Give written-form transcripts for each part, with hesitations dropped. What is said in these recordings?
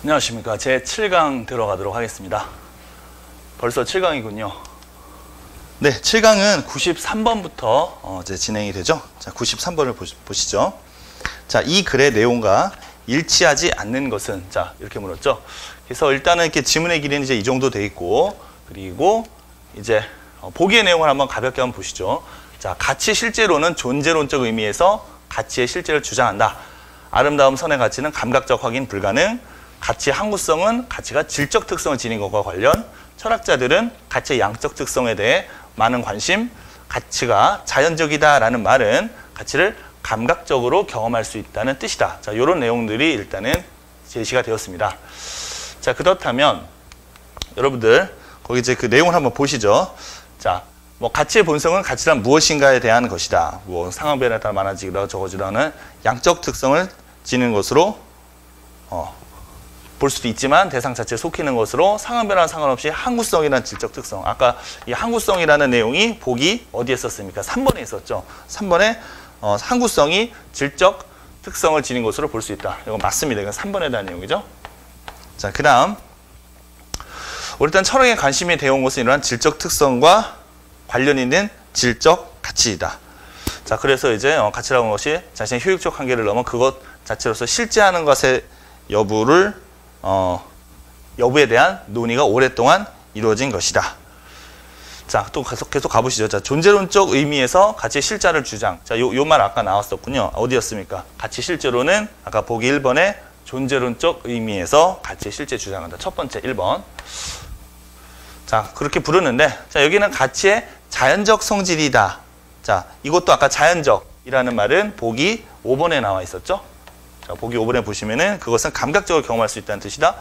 안녕하십니까. 제 7강 들어가도록 하겠습니다. 벌써 7강이군요. 네, 7강은 93번부터 이제 진행이 되죠. 자, 93번을 보시죠. 자, 이 글의 내용과 일치하지 않는 것은, 자, 이렇게 물었죠. 그래서 일단은 이렇게 지문의 길이는 이제 이 정도 돼 있고, 그리고 이제 보기의 내용을 한번 가볍게 한번 보시죠. 자, 가치 실제로는 존재론적 의미에서 가치의 실제를 주장한다. 아름다움 선의 가치는 감각적 확인 불가능. 가치의 항구성은 가치가 질적 특성을 지닌 것과 관련. 철학자들은 가치의 양적 특성에 대해 많은 관심. 가치가 자연적이다라는 말은 가치를 감각적으로 경험할 수 있다는 뜻이다. 자, 이런 내용들이 일단은 제시가 되었습니다. 자, 그렇다면 여러분들 거기 이제 그 내용을 한번 보시죠. 자, 뭐 가치의 본성은 가치란 무엇인가에 대한 것이다. 뭐 상황 변화에 따라 많아지기도 적어지기도 하는 양적 특성을 지닌 것으로 볼 수도 있지만 대상 자체에 속히는 것으로 상황 변화와 상관없이 항구성이라는 질적 특성. 아까 이 항구성이라는 내용이 보기 어디에 썼습니까? 3번에 있었죠. 3번에 항구성이 질적 특성을 지닌 것으로 볼 수 있다. 이건 맞습니다. 이건 3번에 대한 내용이죠. 자, 그 다음 일단 철학에 관심이 되어온 것은 이러한 질적 특성과 관련 있는 질적 가치이다. 자, 그래서 이제 가치라는 것이 자신의 효율적 한계를 넘어 그것 자체로서 실제하는 것의 여부에 대한 논의가 오랫동안 이루어진 것이다. 자, 또 계속 가보시죠. 자, 존재론적 의미에서 가치의 실자를 주장. 자, 요 말 아까 나왔었군요. 어디였습니까? 가치 실제로는 아까 보기 1번에 존재론적 의미에서 가치의 실제 주장한다. 첫 번째 1번. 자, 그렇게 부르는데, 자, 여기는 가치의 자연적 성질이다. 자, 이것도 아까 자연적이라는 말은 보기 5번에 나와 있었죠. 자, 보기 5번에 보시면은 그것은 감각적으로 경험할 수 있다는 뜻이다.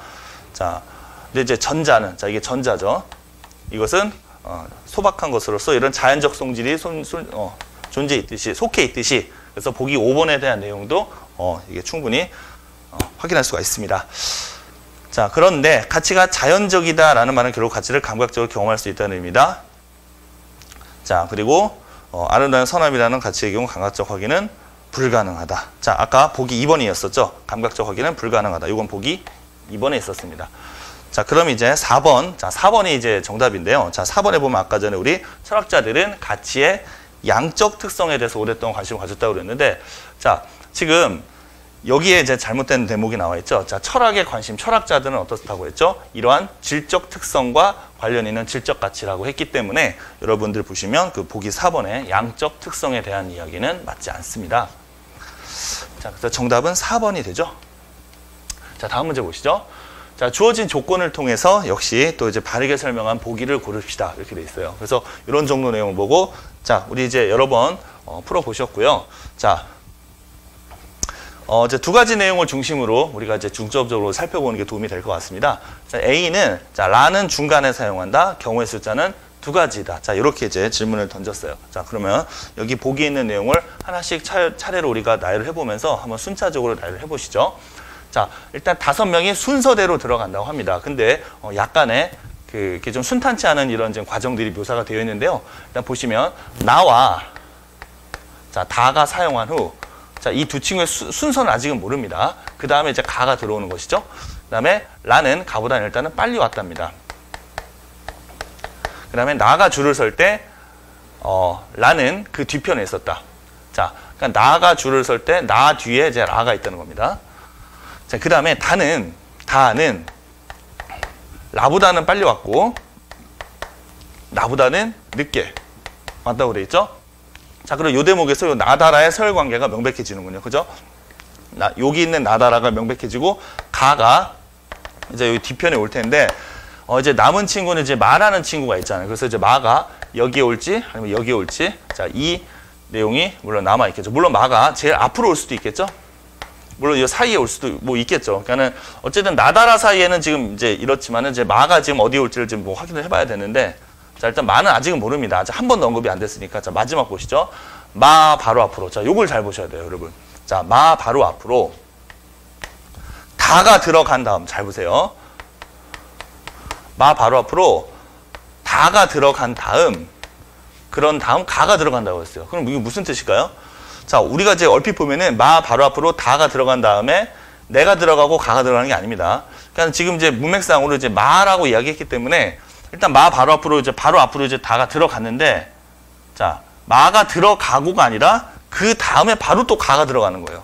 자, 근데 이제 전자는, 자, 이게 전자죠. 이것은 소박한 것으로서 이런 자연적 성질이 존재 있듯이, 속해 있듯이. 그래서 보기 5번에 대한 내용도 이게 충분히 확인할 수가 있습니다. 자, 그런데 가치가 자연적이다라는 말은 결국 가치를 감각적으로 경험할 수 있다는 의미다. 자, 그리고 아름다운 선함이라는 가치의 경우 감각적 확인은 불가능하다. 자, 아까 보기 2번이었었죠. 감각적 확인은 불가능하다. 이건 보기 2번에 있었습니다. 자, 그럼 이제 4번. 자, 4번이 이제 정답인데요. 자, 4번에 보면 아까 전에 우리 철학자들은 가치의 양적 특성에 대해서 오랫동안 관심을 가졌다고 그랬는데, 자, 지금 여기에 이제 잘못된 대목이 나와 있죠. 자, 철학의 관심, 철학자들은 어떻다고 했죠? 이러한 질적 특성과 관련 있는 질적 가치라고 했기 때문에 여러분들 보시면 그 보기 4번의 양적 특성에 대한 이야기는 맞지 않습니다. 자, 그래서 정답은 4번이 되죠. 자, 다음 문제 보시죠. 자, 주어진 조건을 통해서 역시 또 이제 바르게 설명한 보기를 고릅시다. 이렇게 돼 있어요. 그래서 이런 정도 내용을 보고, 자, 우리 이제 여러 번 풀어보셨고요. 자, 이제 두 가지 내용을 중심으로 우리가 이제 중점적으로 살펴보는 게 도움이 될 것 같습니다. 자, A는, 자, 라는 중간에 사용한다. 경우의 숫자는 두 가지다. 자, 이렇게 이제 질문을 던졌어요. 자, 그러면 여기 보기에 있는 내용을 하나씩 차례로 우리가 나열을 해보면서 한번 순차적으로 나열을 해보시죠. 자, 일단 5명이 순서대로 들어간다고 합니다. 근데 약간의 이렇게 좀 순탄치 않은 이런 지금 과정들이 묘사가 되어 있는데요. 일단 보시면 나와, 자, 다가 사용한 후, 자, 이 두 친구의 순서는 아직은 모릅니다. 그 다음에 이제 가가 들어오는 것이죠. 그 다음에 라는 가보다는 일단은 빨리 왔답니다. 그 다음에 나가 줄을 설 때, 라는 그 뒤편에 있었다. 자, 그러니까 나가 줄을 설 때 나 뒤에 이제 라가 있다는 겁니다. 자, 그 다음에 다는 라보다는 빨리 왔고, 나보다는 늦게 왔다고 그래 있죠. 자, 그럼 요 대목에서 요 나다라의 서열 관계가 명백해지는군요. 그죠? 여기 있는 나다라가 명백해지고, 가가 이제 여기 뒤편에 올 텐데, 이제 남은 친구는 이제 마라는 친구가 있잖아요. 그래서 이제 마가 여기에 올지, 아니면 여기에 올지, 자, 이 내용이 물론 남아있겠죠. 물론 마가 제일 앞으로 올 수도 있겠죠. 물론 이 사이에 올 수도 뭐 있겠죠. 그러니까는 어쨌든 나다라 사이에는 지금 이제 이렇지만은 이제 마가 지금 어디에 올지를 지금 뭐 확인을 해봐야 되는데, 자, 일단 마는 아직은 모릅니다. 아직 한 번도 언급이 안 됐으니까. 자, 마지막 보시죠. 마 바로 앞으로. 자, 요걸 잘 보셔야 돼요, 여러분. 자, 마 바로 앞으로 다가 들어간 다음, 잘 보세요. 마 바로 앞으로 다가 들어간 다음, 그런 다음 가가 들어간다고 했어요. 그럼 이게 무슨 뜻일까요? 자, 우리가 이제 얼핏 보면은 마 바로 앞으로 다가 들어간 다음에 내가 들어가고 가가 들어가는 게 아닙니다. 그러니까 지금 이제 문맥상으로 이제 마라고 이야기했기 때문에 일단 마 바로 앞으로 이제 다가 들어갔는데 자, 마가 들어가고가 아니라 그 다음에 바로 또 가가 들어가는 거예요.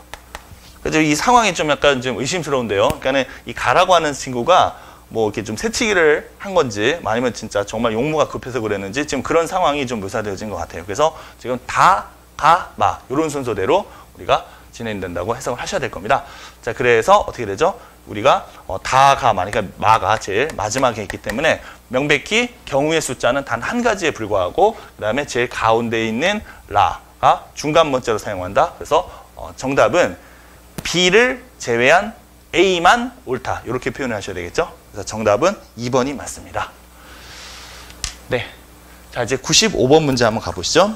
그래서 이 상황이 좀 약간 좀 의심스러운데요. 그러니까는 이 가라고 하는 친구가 뭐 이렇게 좀 새치기를 한 건지 아니면 진짜 정말 용무가 급해서 그랬는지 지금 그런 상황이 좀 묘사되어진 것 같아요. 그래서 지금 다, 가, 마 이런 순서대로 우리가 진행된다고 해석을 하셔야 될 겁니다. 자, 그래서 어떻게 되죠? 우리가 다, 가, 마, 그러니까 마가 제일 마지막에 있기 때문에 명백히 경우의 숫자는 단 한 가지에 불과하고 그 다음에 제일 가운데 있는 라가 중간 문자로 사용한다. 그래서 정답은 B를 제외한 A만 옳다. 이렇게 표현을 하셔야 되겠죠? 그래서 정답은 2번이 맞습니다. 네. 자, 이제 95번 문제 한번 가보시죠.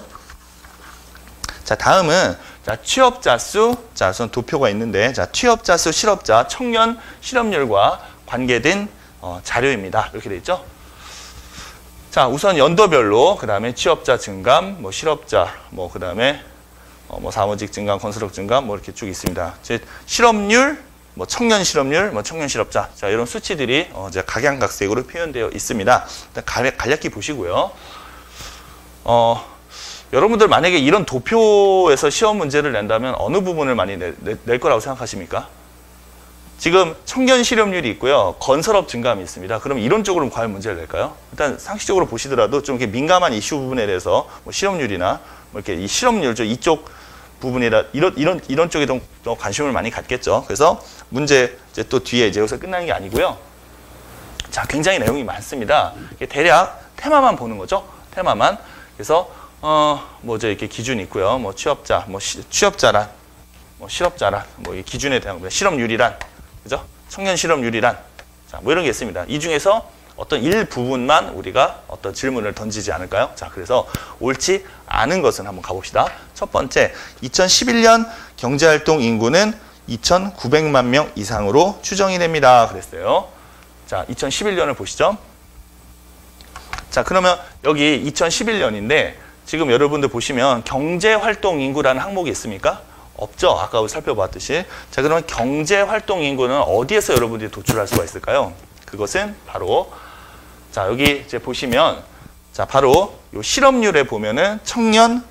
자, 다음은 자, 취업자 수, 자, 우선 도표가 있는데, 자, 취업자 수, 실업자, 청년 실업률과 관계된 자료입니다. 이렇게 돼 있죠? 자, 우선 연도별로, 그 다음에 취업자 증감, 뭐 실업자, 뭐 그 다음에 뭐 사무직 증감, 건설업 증감, 뭐 이렇게 쭉 있습니다. 즉 실업률, 뭐 청년 실업률, 뭐 청년 실업자, 자, 이런 수치들이 이제 각양각색으로 표현되어 있습니다. 일단 간략히 보시고요. 여러분들 만약에 이런 도표에서 시험 문제를 낸다면 어느 부분을 많이 낼 거라고 생각하십니까? 지금 청년 실업률이 있고요. 건설업 증감이 있습니다. 그럼 이런 쪽으로 과연 문제를 낼까요? 일단 상식적으로 보시더라도 좀 이렇게 민감한 이슈 부분에 대해서 뭐 실업률이나 뭐 이렇게 이 실업률 이쪽 부분이라 이런 쪽에 더 관심을 많이 갖겠죠. 그래서 문제 이제 또 뒤에 이제 여기서 끝나는 게 아니고요. 자, 굉장히 내용이 많습니다. 대략 테마만 보는 거죠. 테마만. 그래서 뭐 이제 이렇게 기준이 있고요. 뭐 취업자, 뭐 취업자란, 뭐 실업자란, 뭐 이 기준에 대한 실업률이란, 그죠? 청년 실업률이란, 자, 뭐 이런 게 있습니다. 이 중에서 어떤 일부분만 우리가 어떤 질문을 던지지 않을까요? 자, 그래서 옳지 않은 것은 한번 가봅시다. 첫 번째, 2011년 경제활동 인구는 2,900만 명 이상으로 추정이 됩니다. 그랬어요. 자, 2011년을 보시죠. 자, 그러면 여기 2011년인데 지금 여러분들 보시면 경제활동 인구라는 항목이 있습니까? 없죠. 아까 살펴봤듯이. 자, 그러면 경제활동 인구는 어디에서 여러분들이 도출할 수가 있을까요? 그것은 바로 자, 여기 이제 보시면 자, 바로 요 실업률에 보면은 청년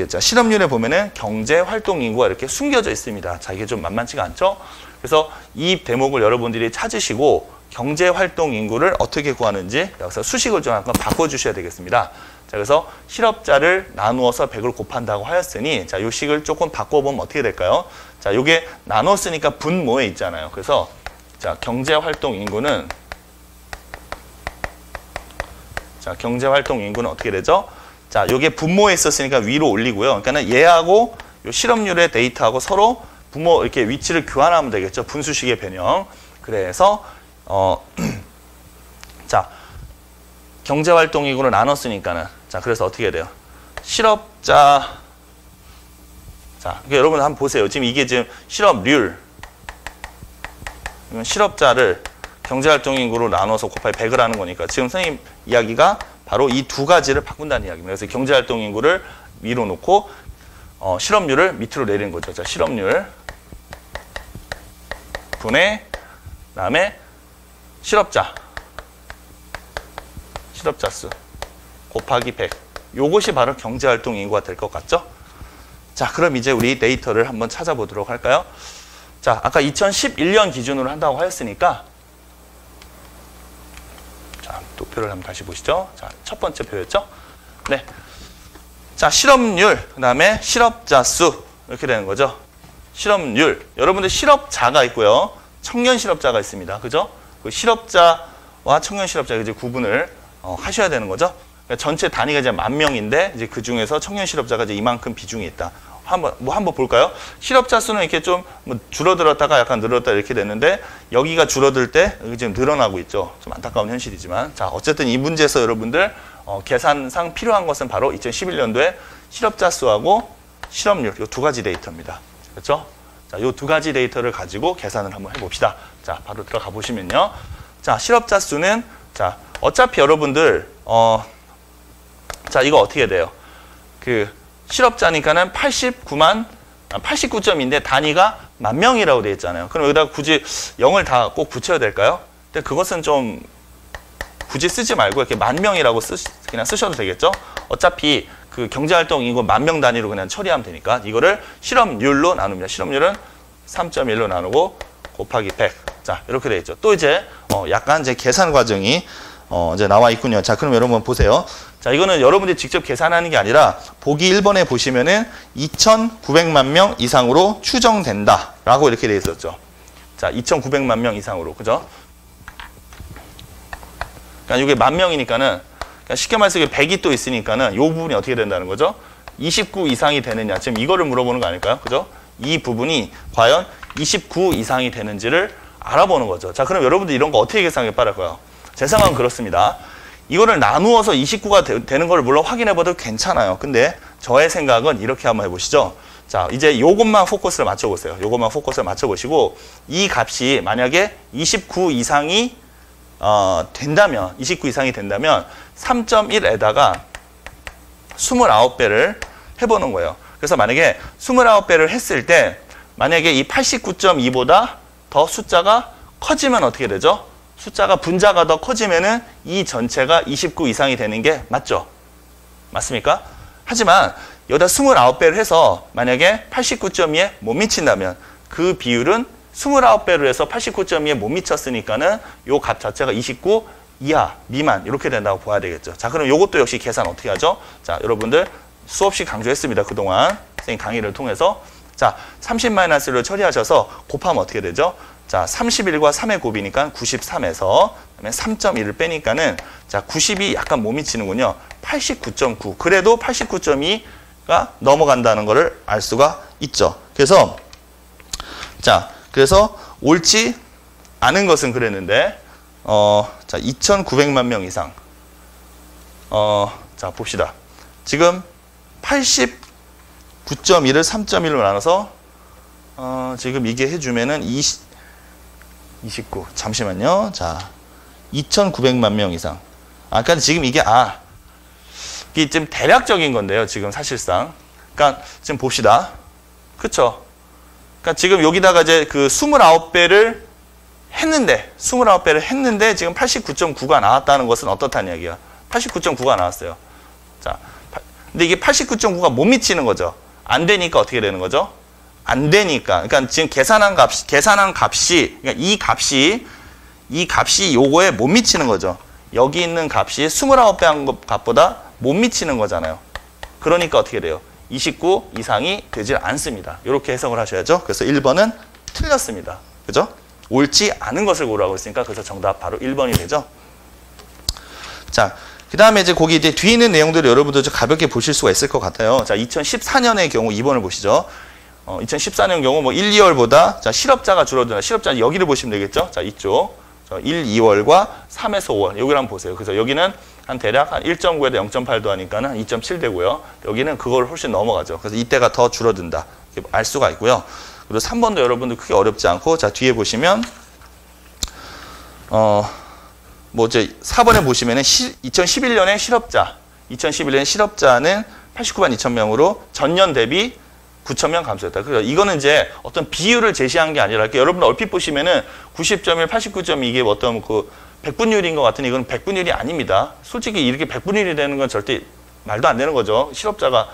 자, 실업률에 보면은 경제활동 인구가 이렇게 숨겨져 있습니다. 자, 이게 좀 만만치가 않죠? 그래서 이 대목을 여러분들이 찾으시고 경제활동 인구를 어떻게 구하는지 여기서 수식을 좀 한번 바꿔주셔야 되겠습니다. 자, 그래서 실업자를 나누어서 100을 곱한다고 하였으니 자, 요 식을 조금 바꿔보면 어떻게 될까요? 자, 요게 나눴으니까 분모에 있잖아요. 그래서 자, 경제활동 인구는 어떻게 되죠? 자, 요게 분모에 있었으니까 위로 올리고요. 그러니까는 얘하고 요 실업률의 데이터하고 서로 분모 이렇게 위치를 교환하면 되겠죠. 분수식의 변형. 그래서 자, 경제활동 인구를 나눴으니까는 자, 그래서 어떻게 돼요? 실업자 자, 그러니까 여러분 한번 보세요. 지금 이게 지금 실업률 실업자를 경제활동 인구로 나눠서 곱하기 100을 하는 거니까 지금 선생님 이야기가 바로 이 두 가지를 바꾼다는 이야기입니다. 그래서 경제활동 인구를 위로 놓고 실업률을 밑으로 내리는 거죠. 자, 실업률 분의 그다음에 실업자 수 곱하기 100. 요것이 바로 경제활동 인구가 될 것 같죠? 자, 그럼 이제 우리 데이터를 한번 찾아보도록 할까요? 자, 아까 2011년 기준으로 한다고 하였으니까 자, 도표를 한번 다시 보시죠. 자, 첫 번째 표였죠? 네. 자, 실업률, 그 다음에 실업자 수 이렇게 되는 거죠. 실업률. 여러분들 실업자가 있고요. 청년 실업자가 있습니다. 그죠? 그 실업자와 청년 실업자 이제 구분을 하셔야 되는 거죠. 그러니까 전체 단위가 이제 10,000명인데 이제 그 중에서 청년 실업자가 이제 이만큼 비중이 있다. 한번 볼까요? 실업자 수는 이렇게 좀 뭐 줄어들었다가 약간 늘었다 이렇게 됐는데 여기가 줄어들 때 여기 지금 늘어나고 있죠. 좀 안타까운 현실이지만 자, 어쨌든 이 문제에서 여러분들 계산상 필요한 것은 바로 2011년도에 실업자 수하고 실업률 이 두 가지 데이터입니다. 그렇죠? 자, 이 두 가지 데이터를 가지고 계산을 한번 해봅시다. 자, 바로 들어가 보시면요. 자, 실업자 수는 자, 어차피 여러분들 자, 이거 어떻게 돼요? 그 실업자니까는 89점인데 단위가 만명이라고 되어 있잖아요. 그럼 여기다 굳이 0을 다 꼭 붙여야 될까요? 근데 그것은 좀 굳이 쓰지 말고 이렇게 만명이라고 그냥 쓰셔도 되겠죠? 어차피 그 경제활동 이거 만명 단위로 그냥 처리하면 되니까 이거를 실업률로 나눕니다. 실업률은 3.1로 나누고 곱하기 100. 자, 이렇게 되어 있죠. 또 이제 약간 이제 계산 과정이 이제 나와 있군요. 자, 그럼 여러분 보세요. 자, 이거는 여러분들이 직접 계산하는 게 아니라 보기 1번에 보시면은 2,900만 명 이상으로 추정된다라고 이렇게 되어 있었죠. 자, 2,900만 명 이상으로. 그죠? 그러니까 이게 만 명이니까는 그러니까 쉽게 말해서 100이 또 있으니까는 이 부분이 어떻게 된다는 거죠? 29 이상이 되느냐. 지금 이거를 물어보는 거 아닐까요? 그죠? 이 부분이 과연 29 이상이 되는지를 알아보는 거죠. 자, 그럼 여러분들 이런 거 어떻게 계산하기 빠를까요? 제 상황은 그렇습니다. 이거를 나누어서 29가 되는 걸 물론 확인해 봐도 괜찮아요. 근데 저의 생각은 이렇게 한번 해보시죠. 자, 이제 요것만 포커스를 맞춰보세요. 요것만 포커스를 맞춰보시고 이 값이 만약에 29 이상이 된다면 29 이상이 된다면 3.1에다가 29배를 해보는 거예요. 그래서 만약에 29배를 했을 때 만약에 이 89.2보다 더 숫자가 커지면 어떻게 되죠? 숫자가 분자가 더 커지면은 이 전체가 29 이상이 되는 게 맞죠? 맞습니까? 하지만 여기다 29배를 해서 만약에 89.2에 못 미친다면 그 비율은 29배로 해서 89.2에 못 미쳤으니까는 요 값 자체가 29 이하, 미만 이렇게 된다고 봐야 되겠죠. 자, 그럼 요것도 역시 계산 어떻게 하죠? 자, 여러분들 수없이 강조했습니다. 그동안 선생님 강의를 통해서. 자, 30-를 처리하셔서 곱하면 어떻게 되죠? 자, 31과 3의 곱이니까 93에서 그다음에 3.1을 빼니까는 자, 90이 약간 못 미치는군요. 89.9. 그래도 89.2가 넘어간다는 것을 알 수가 있죠. 그래서 자, 그래서 옳지 않은 것은 그랬는데 자, 2,900만 명 이상. 자, 봅시다. 지금 89.1을 3.1로 나눠서 지금 이게 해주면은 29. 잠시만요. 자, 2,900만 명 이상. 그러니까 지금 이게 이게 좀 대략적인 건데요. 지금 사실상. 그러니까 지금 봅시다. 그쵸? 그러니까 지금 여기다가 이제 그 29배를 했는데 지금 89.9가 나왔다는 것은 어떻다는 이야기야? 89.9가 나왔어요. 자, 근데 이게 89.9가 못 미치는 거죠. 안 되니까 어떻게 되는 거죠? 안 되니까. 그러니까 지금 계산한 값이, 그러니까 이 값이 요거에 못 미치는 거죠. 여기 있는 값이 29배 한 값보다 못 미치는 거잖아요. 그러니까 어떻게 돼요? 29 이상이 되질 않습니다. 이렇게 해석을 하셔야죠. 그래서 1번은 틀렸습니다. 그죠? 옳지 않은 것을 고르라고 했으니까 그래서 정답 바로 1번이 되죠. 자, 그 다음에 이제 거기 이제 뒤에 있는 내용들을 여러분들 좀 가볍게 보실 수가 있을 것 같아요. 자, 2014년의 경우 2번을 보시죠. 2014년 경우 뭐 1, 2월보다 자, 실업자가 줄어든다. 실업자 여기를 보시면 되겠죠. 자, 이쪽. 1, 2월과 3에서 5월. 여기를 한번 보세요. 그래서 여기는 한 대략 한 1.9에다 0.8도 하니까는 한 2.7 되고요. 여기는 그걸 훨씬 넘어가죠. 그래서 이때가 더 줄어든다. 이렇게 알 수가 있고요. 그리고 3번도 여러분들 크게 어렵지 않고 자, 뒤에 보시면 뭐 이제 4번에 보시면은 2011년에 실업자는 89만 2천 명으로 전년 대비 9천 명 감소했다. 그래서 이거는 이제 어떤 비율을 제시한 게 아니라 여러분 얼핏 보시면은 90.1, 89.2 이게 어떤 그 백분율인 것 같으니 이건 백분율이 아닙니다. 솔직히 이렇게 백분율이 되는 건 절대 말도 안 되는 거죠. 실업자가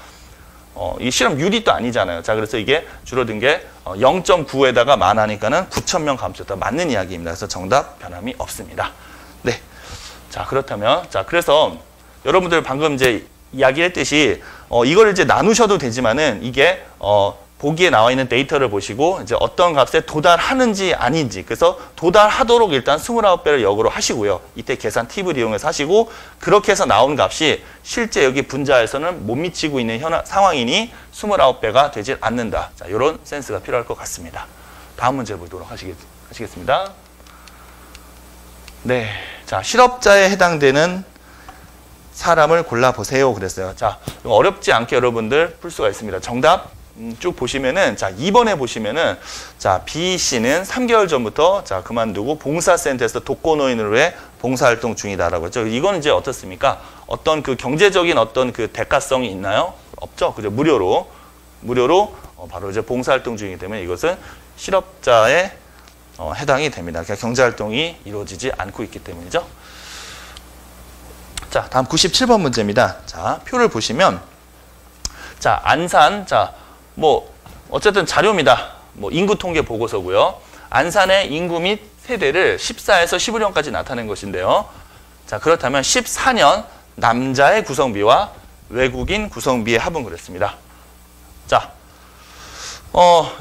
이 실업률이 또 아니잖아요. 자, 그래서 이게 줄어든 게 0.9에다가 만하니까는 9천 명 감소했다. 맞는 이야기입니다. 그래서 정답 변함이 없습니다. 네. 자, 그렇다면 자, 그래서 여러분들 방금 이제 이야기했듯이 이걸 이제 나누셔도 되지만은 이게 보기에 나와 있는 데이터를 보시고 이제 어떤 값에 도달하는지 아닌지 그래서 도달하도록 일단 29배를 역으로 하시고요. 이때 계산 팁을 이용해서 하시고 그렇게 해서 나온 값이 실제 여기 분자에서는 못 미치고 있는 상황이니 29배가 되질 않는다. 자, 이런 센스가 필요할 것 같습니다. 다음 문제 보도록 하시겠습니다. 네, 자, 실업자에 해당되는 사람을 골라보세요. 그랬어요. 자, 어렵지 않게 여러분들 풀 수가 있습니다. 정답 쭉 보시면은 자, 2번에 보시면은 자, B 씨는 3개월 전부터 자, 그만두고 봉사센터에서 독거노인으로 해 봉사활동 중이다라고 했죠. 이건 이제 어떻습니까? 어떤 그 경제적인 어떤 그 대가성이 있나요? 없죠. 그죠? 무료로 바로 이제 봉사활동 중이기 때문에 이것은 실업자에 해당이 됩니다. 그러니까 경제활동이 이루어지지 않고 있기 때문이죠. 자, 다음 97번 문제입니다. 자, 표를 보시면 자, 안산, 자, 뭐 어쨌든 자료입니다. 뭐 인구 통계 보고서고요. 안산의 인구 및 세대를 14에서 15년까지 나타낸 것인데요. 자, 그렇다면 14년 남자의 구성비와 외국인 구성비의 합은 그랬습니다. 자,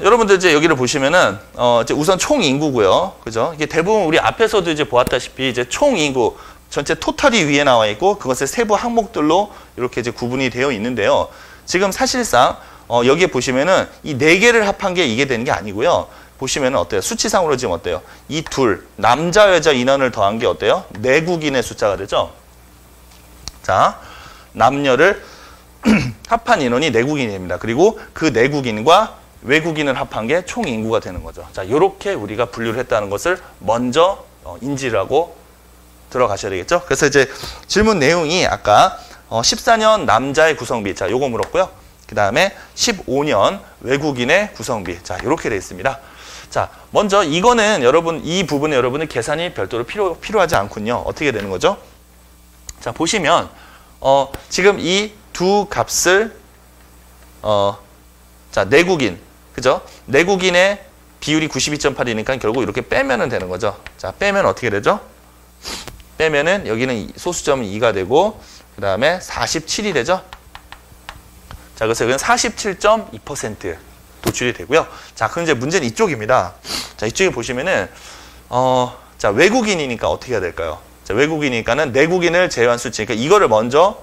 여러분들 이제 여기를 보시면은 이제 우선 총 인구고요. 그죠? 이게 대부분 우리 앞에서도 이제 보았다시피 이제 총 인구 전체 토탈이 위에 나와 있고 그것의 세부 항목들로 이렇게 이제 구분이 되어 있는데요. 지금 사실상 여기에 보시면은 이 네 개를 합한 게 이게 되는 게 아니고요. 보시면은 어때요? 수치상으로 지금 어때요? 이 둘 남자 여자 인원을 더한 게 어때요? 내국인의 숫자가 되죠. 자, 남녀를 합한 인원이 내국인이 됩니다. 그리고 그 내국인과 외국인을 합한 게 총 인구가 되는 거죠. 자, 이렇게 우리가 분류를 했다는 것을 먼저 인지를 하고 들어가셔야 되겠죠. 그래서 이제 질문 내용이 아까 14년 남자의 구성비, 자, 요거 물었고요. 그 다음에 15년 외국인의 구성비, 자, 이렇게 되어 있습니다. 자, 먼저 이거는 여러분 이 부분에 여러분은 계산이 별도로 필요하지 않군요. 어떻게 되는 거죠? 자, 보시면 지금 이 두 값을 자, 내국인, 그죠? 내국인의 비율이 92.8이니까 결국 이렇게 빼면은 되는 거죠. 자, 빼면 어떻게 되죠? 빼면은 여기는 소수점은 2가 되고 그 다음에 47이 되죠. 자, 그래서 여기는 47.2% 도출이 되고요. 자, 그럼 이제 문제는 이쪽입니다. 자, 이쪽에 보시면은 자, 외국인이니까 어떻게 해야 될까요? 자, 외국인이니까는 내국인을 제외한 수치. 그러니까 이거를 먼저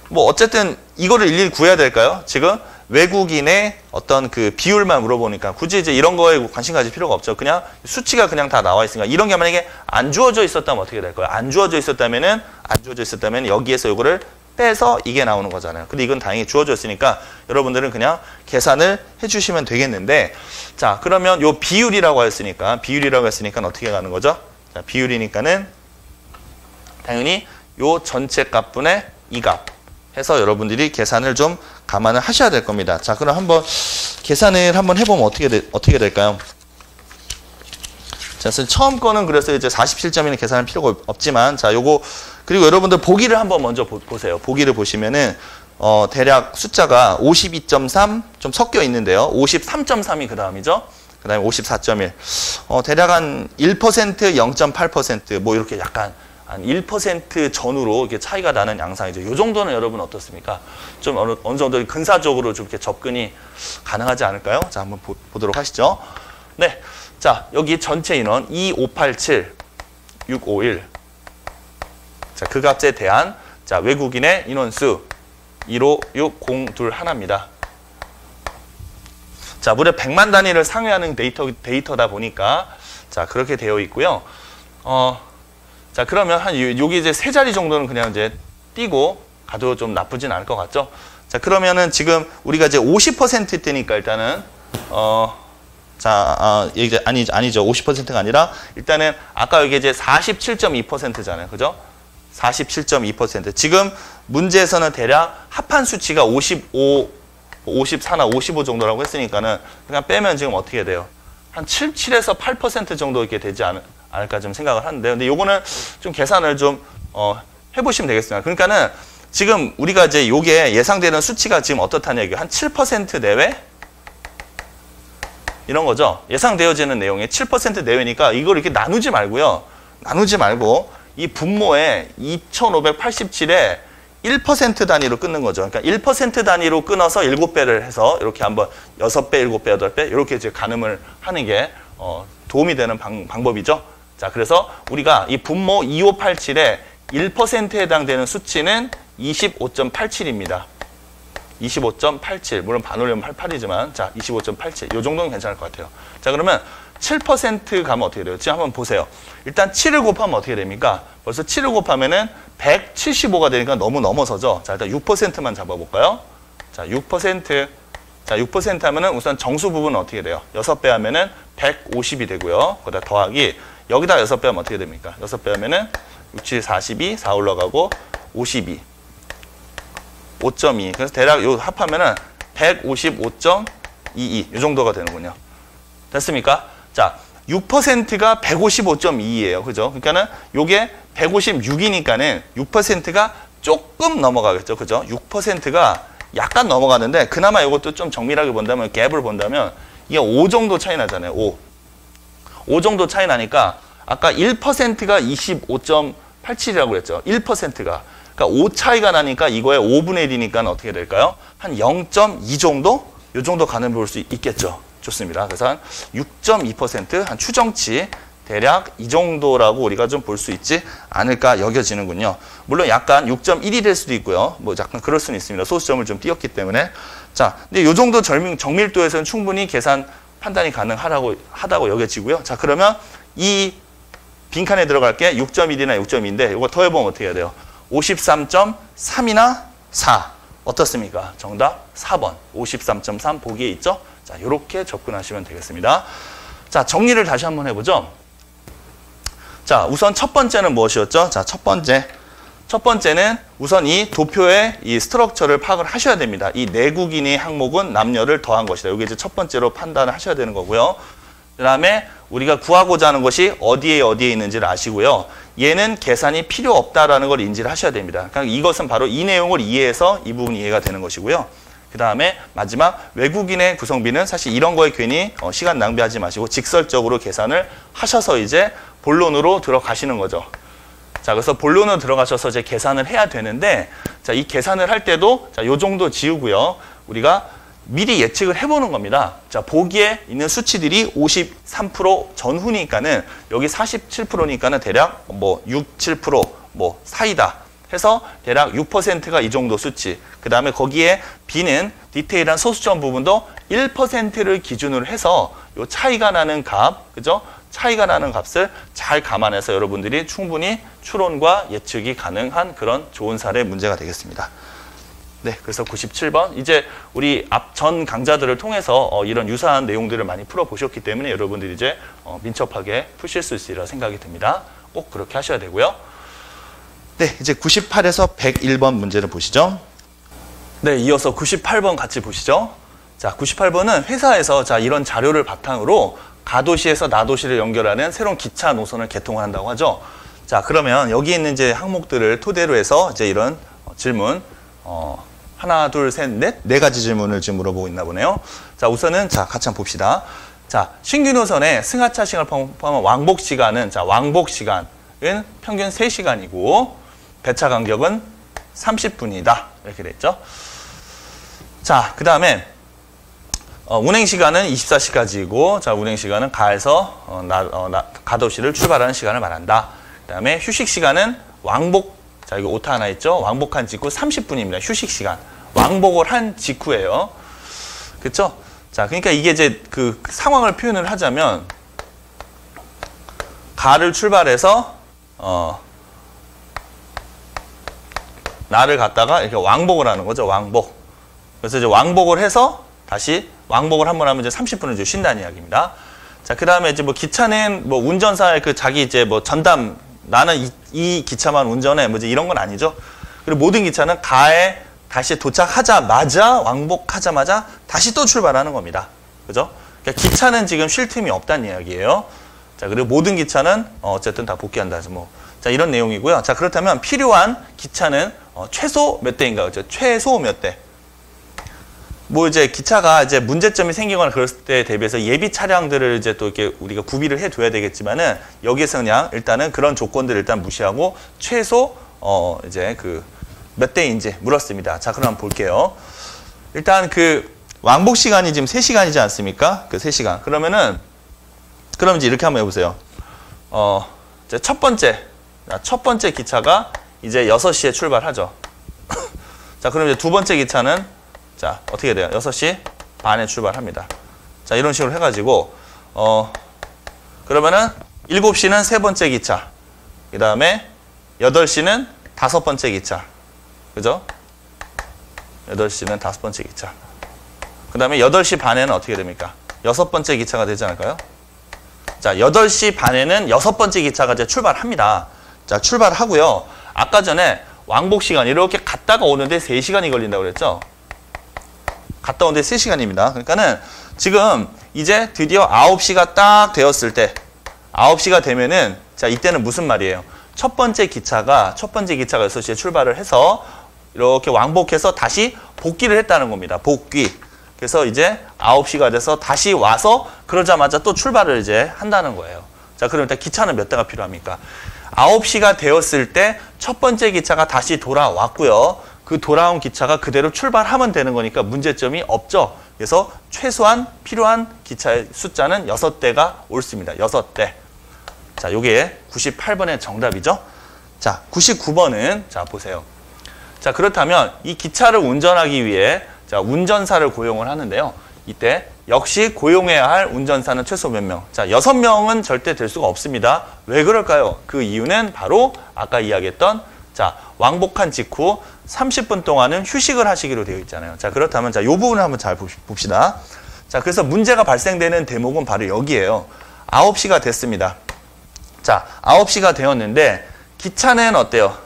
뭐 어쨌든 이거를 일일이 구해야 될까요? 지금 외국인의 어떤 그 비율만 물어보니까 굳이 이제 이런 거에 관심 가질 필요가 없죠. 그냥 수치가 그냥 다 나와 있으니까 이런 게 만약에 안 주어져 있었다면 어떻게 될까요? 안 주어져 있었다면 여기에서 이거를 빼서 이게 나오는 거잖아요. 근데 이건 다행히 주어져 있으니까 여러분들은 그냥 계산을 해주시면 되겠는데, 자, 그러면 요 비율이라고 했으니까 어떻게 가는 거죠? 자, 비율이니까는 당연히 요 전체 값분의 이 값 해서 여러분들이 계산을 좀 감안을 하셔야 될 겁니다. 자, 그럼 한번 계산을 한번 해보면 어떻게 될까요? 자, 처음 거는 그래서 이제 47점이는 계산할 필요가 없지만, 자, 요거 그리고 여러분들 보기를 한번 먼저 보세요. 보기를 보시면은 대략 숫자가 52.3 좀 섞여 있는데요. 53.3이 그 다음이죠. 그 다음에 54.1. 대략 한 1%, 0.8% 뭐 이렇게 약간 한 1% 전후로 이렇게 차이가 나는 양상이죠. 이 정도는 여러분 어떻습니까? 좀 어느 정도 근사적으로 좀 이렇게 접근이 가능하지 않을까요? 자, 한번 보도록 하시죠. 네. 자, 여기 전체 인원 2587, 651. 자, 그 값에 대한 자, 외국인의 인원수 156021입니다. 자, 무려 100만 단위를 상회하는 데이터다 보니까 자, 그렇게 되어 있고요. 자, 그러면 한 여기 이제 세 자리 정도는 그냥 이제 띄고 가도 좀 나쁘진 않을 것 같죠? 자, 그러면은 지금 우리가 이제 50%대니까 일단은 자, 이제 아니죠. 50%가 아니라 일단은 아까 여기 이제 47.2%잖아요. 그죠? 47.2%. 지금 문제에서는 대략 합한 수치가 55, 54나 55 정도라고 했으니까는 그냥 빼면 지금 어떻게 돼요? 한 7에서 8% 정도 이렇게 되지 않을까 좀 생각을 하는데요. 근데 요거는 좀 계산을 좀 해보시면 되겠습니다. 그러니까는 지금 우리가 이제 요게 예상되는 수치가 지금 어떻다는 얘기예요. 한 7% 내외? 이런 거죠. 예상되어지는 내용의 7% 내외니까 이걸 이렇게 나누지 말고요. 나누지 말고 이 분모에 2587에 1% 단위로 끊는 거죠. 그러니까 1% 단위로 끊어서 7배를 해서 이렇게 한번 6배, 7배, 8배 이렇게 이제 가늠을 하는 게 도움이 되는 방법이죠. 자, 그래서 우리가 이 분모 2587에 1%에 해당되는 수치는 25.87입니다. 25.87. 물론 반올리면 88이지만 자, 25.87. 이 정도는 괜찮을 것 같아요. 자, 그러면 7% 가면 어떻게 돼요? 지금 한번 보세요. 일단 7을 곱하면 어떻게 됩니까? 벌써 7을 곱하면은 175가 되니까 너무 넘어서죠. 자, 일단 6%만 잡아볼까요? 자, 6%. 자, 6% 하면은 우선 정수 부분은 어떻게 돼요? 6배 하면은 150이 되고요. 거기다 더하기 여기다 6배 하면 어떻게 됩니까? 6배 하면은 6, 7, 42, 4 올라가고 52. 5.2. 그래서 대략 요 합하면은 155.2 22. 이 정도가 되는군요. 됐습니까? 자, 6%가 155.2예요. 그죠? 그러니까는 요게 156이니까는 6%가 조금 넘어가겠죠. 그죠? 6%가 약간 넘어가는데 그나마 이것도 좀 정밀하게 본다면 갭을 본다면 이게 5 정도 차이 나잖아요. 5 정도 차이 나니까 아까 1%가 25.87이라고 그랬죠. 1%가. 그러니까 5 차이가 나니까 이거의 5분의 1이니까 어떻게 될까요? 한 0.2 정도? 요 정도 가는 볼 수 있겠죠. 좋습니다. 그래서 한 6.2% 한 추정치 대략 이 정도라고 우리가 좀 볼 수 있지 않을까 여겨지는군요. 물론 약간 6.1이 될 수도 있고요. 뭐 약간 그럴 수는 있습니다. 소수점을 좀 띄웠기 때문에. 자, 근데 요 정도 정밀도에서는 충분히 계산 판단이 가능하다고 여겨지고요. 자, 그러면 이 빈칸에 들어갈 게 6.1이나 6.2인데 이거 더해보면 어떻게 해야 돼요? 53.3이나 4. 어떻습니까? 정답 4번. 53.3 보기에 있죠? 자, 이렇게 접근하시면 되겠습니다. 자, 정리를 다시 한번 해보죠. 자, 우선 첫 번째는 무엇이었죠? 자, 첫 번째는 우선 이 도표의 이 스트럭처를 파악을 하셔야 됩니다. 이 내국인의 항목은 남녀를 더한 것이다. 이게 이제 첫 번째로 판단을 하셔야 되는 거고요. 그 다음에 우리가 구하고자 하는 것이 어디에 있는지를 아시고요. 얘는 계산이 필요 없다라는 걸 인지를 하셔야 됩니다. 그러니까 이것은 바로 이 내용을 이해해서 이 부분이 이해가 되는 것이고요. 그 다음에 마지막 외국인의 구성비는 사실 이런 거에 괜히 시간 낭비하지 마시고 직설적으로 계산을 하셔서 이제 본론으로 들어가시는 거죠. 자, 그래서 본론으로 들어가셔서 이제 계산을 해야 되는데, 자, 이 계산을 할 때도 자, 요 정도 지우고요. 우리가 미리 예측을 해보는 겁니다. 자, 보기에 있는 수치들이 53% 전후니까는 여기 47%니까는 대략 뭐 6, 7% 뭐 사이다 해서 대략 6%가 이 정도 수치. 그 다음에 거기에 B는 디테일한 소수점 부분도 1%를 기준으로 해서 요 차이가 나는 값, 그죠? 차이가 나는 값을 잘 감안해서 여러분들이 충분히 추론과 예측이 가능한 그런 좋은 사례 문제가 되겠습니다. 네, 그래서 97번. 이제 우리 앞 전 강좌들을 통해서 이런 유사한 내용들을 많이 풀어보셨기 때문에 여러분들이 이제 민첩하게 푸실 수 있으리라 생각이 듭니다. 꼭 그렇게 하셔야 되고요. 네, 이제 98에서 101번 문제를 보시죠. 네, 이어서 98번 같이 보시죠. 자, 98번은 회사에서 자, 이런 자료를 바탕으로 가도시에서 나도시를 연결하는 새로운 기차 노선을 개통을 한다고 하죠. 자, 그러면 여기 있는 이제 항목들을 토대로 해서 이제 이런 질문, 하나, 둘, 셋, 네 가지 질문을 지금 물어보고 있나 보네요. 자, 우선은 자, 같이 한번 봅시다. 자, 신규 노선에 승하차 시간을 포함한 왕복 시간은 자, 왕복 시간은 평균 3시간이고 배차 간격은 30분이다. 이렇게 됐죠. 자, 그 다음에 운행 시간은 24시까지이고, 자, 운행 시간은 가에서 가도시를 출발하는 시간을 말한다. 그 다음에 휴식 시간은 왕복, 자, 이거 오타 하나 있죠? 왕복한 직후 30분입니다. 휴식 시간. 왕복을 한 직후예요. 그쵸? 자, 그러니까 이게 이제 그 상황을 표현을 하자면, 가를 출발해서, 나를 갔다가 이렇게 왕복을 하는 거죠. 왕복. 그래서 이제 왕복을 해서 다시 왕복을 한번 하면 이제 30분을 이제 쉰다는 이야기입니다. 자, 그 다음에 이제 뭐 기차는 뭐 운전사의 그 자기 이제 뭐 전담, 나는 이 기차만 운전해. 뭐 이제 이런 건 아니죠. 그리고 모든 기차는 가에 다시 도착하자마자 왕복하자마자 다시 또 출발하는 겁니다. 그죠? 그러니까 기차는 지금 쉴 틈이 없다는 이야기예요. 자, 그리고 모든 기차는 어쨌든 다 복귀한다. 그래서 뭐, 자, 이런 내용이고요. 자, 그렇다면 필요한 기차는 최소 몇 대인가? 그죠? 최소 몇 대? 뭐 이제 기차가 이제 문제점이 생기거나 그럴 때 대비해서 예비 차량들을 이제 또 이렇게 우리가 구비를 해둬야 되겠지만은 여기에서 그냥 일단은 그런 조건들을 일단 무시하고 최소 이제 그 몇 대인지 물었습니다. 자, 그럼 한번 볼게요. 일단 그 왕복 시간이 지금 3시간이지 않습니까? 그 3시간. 그러면 이제 이렇게 한번 해보세요. 이제 첫 번째 기차가 이제 6시에 출발하죠. 자, 그럼 이제 두 번째 기차는 자, 어떻게 돼요? 6시 반에 출발합니다. 자, 이런 식으로 해가지고, 그러면은 7시는 세 번째 기차. 그 다음에 8시는 다섯 번째 기차. 그죠? 8시는 다섯 번째 기차. 그 다음에 8시 반에는 어떻게 됩니까? 여섯 번째 기차가 되지 않을까요? 자, 8시 반에는 여섯 번째 기차가 이제 출발합니다. 자, 출발하고요. 아까 전에 왕복 시간 이렇게 갔다가 오는데 3시간이 걸린다고 그랬죠? 갔다 오는데 3시간입니다. 그러니까는 지금 이제 드디어 9시가 딱 되었을 때 9시가 되면은 자, 이때는 무슨 말이에요? 첫 번째 기차가 6시에 출발을 해서 이렇게 왕복해서 다시 복귀를 했다는 겁니다. 복귀. 그래서 이제 9시가 돼서 다시 와서 그러자마자 또 출발을 이제 한다는 거예요. 자, 그럼 일단 기차는 몇 대가 필요합니까? 9시가 되었을 때 첫 번째 기차가 다시 돌아왔고요. 그 돌아온 기차가 그대로 출발하면 되는 거니까 문제점이 없죠. 그래서 최소한 필요한 기차의 숫자는 6대가 옳습니다. 6대. 자, 요게 98번의 정답이죠. 자, 99번은 자, 보세요. 자, 그렇다면 이 기차를 운전하기 위해 자, 운전사를 고용을 하는데요. 이때 역시 고용해야 할 운전사는 최소 몇 명? 자, 6명은 절대 될 수가 없습니다. 왜 그럴까요? 그 이유는 바로 아까 이야기했던 자, 왕복한 직후 30분 동안은 휴식을 하시기로 되어 있잖아요. 자, 그렇다면 자, 요 부분을 한번 잘 봅시다. 자, 그래서 문제가 발생되는 대목은 바로 여기예요. 9시가 됐습니다. 자, 9시가 되었는데 기차는 어때요?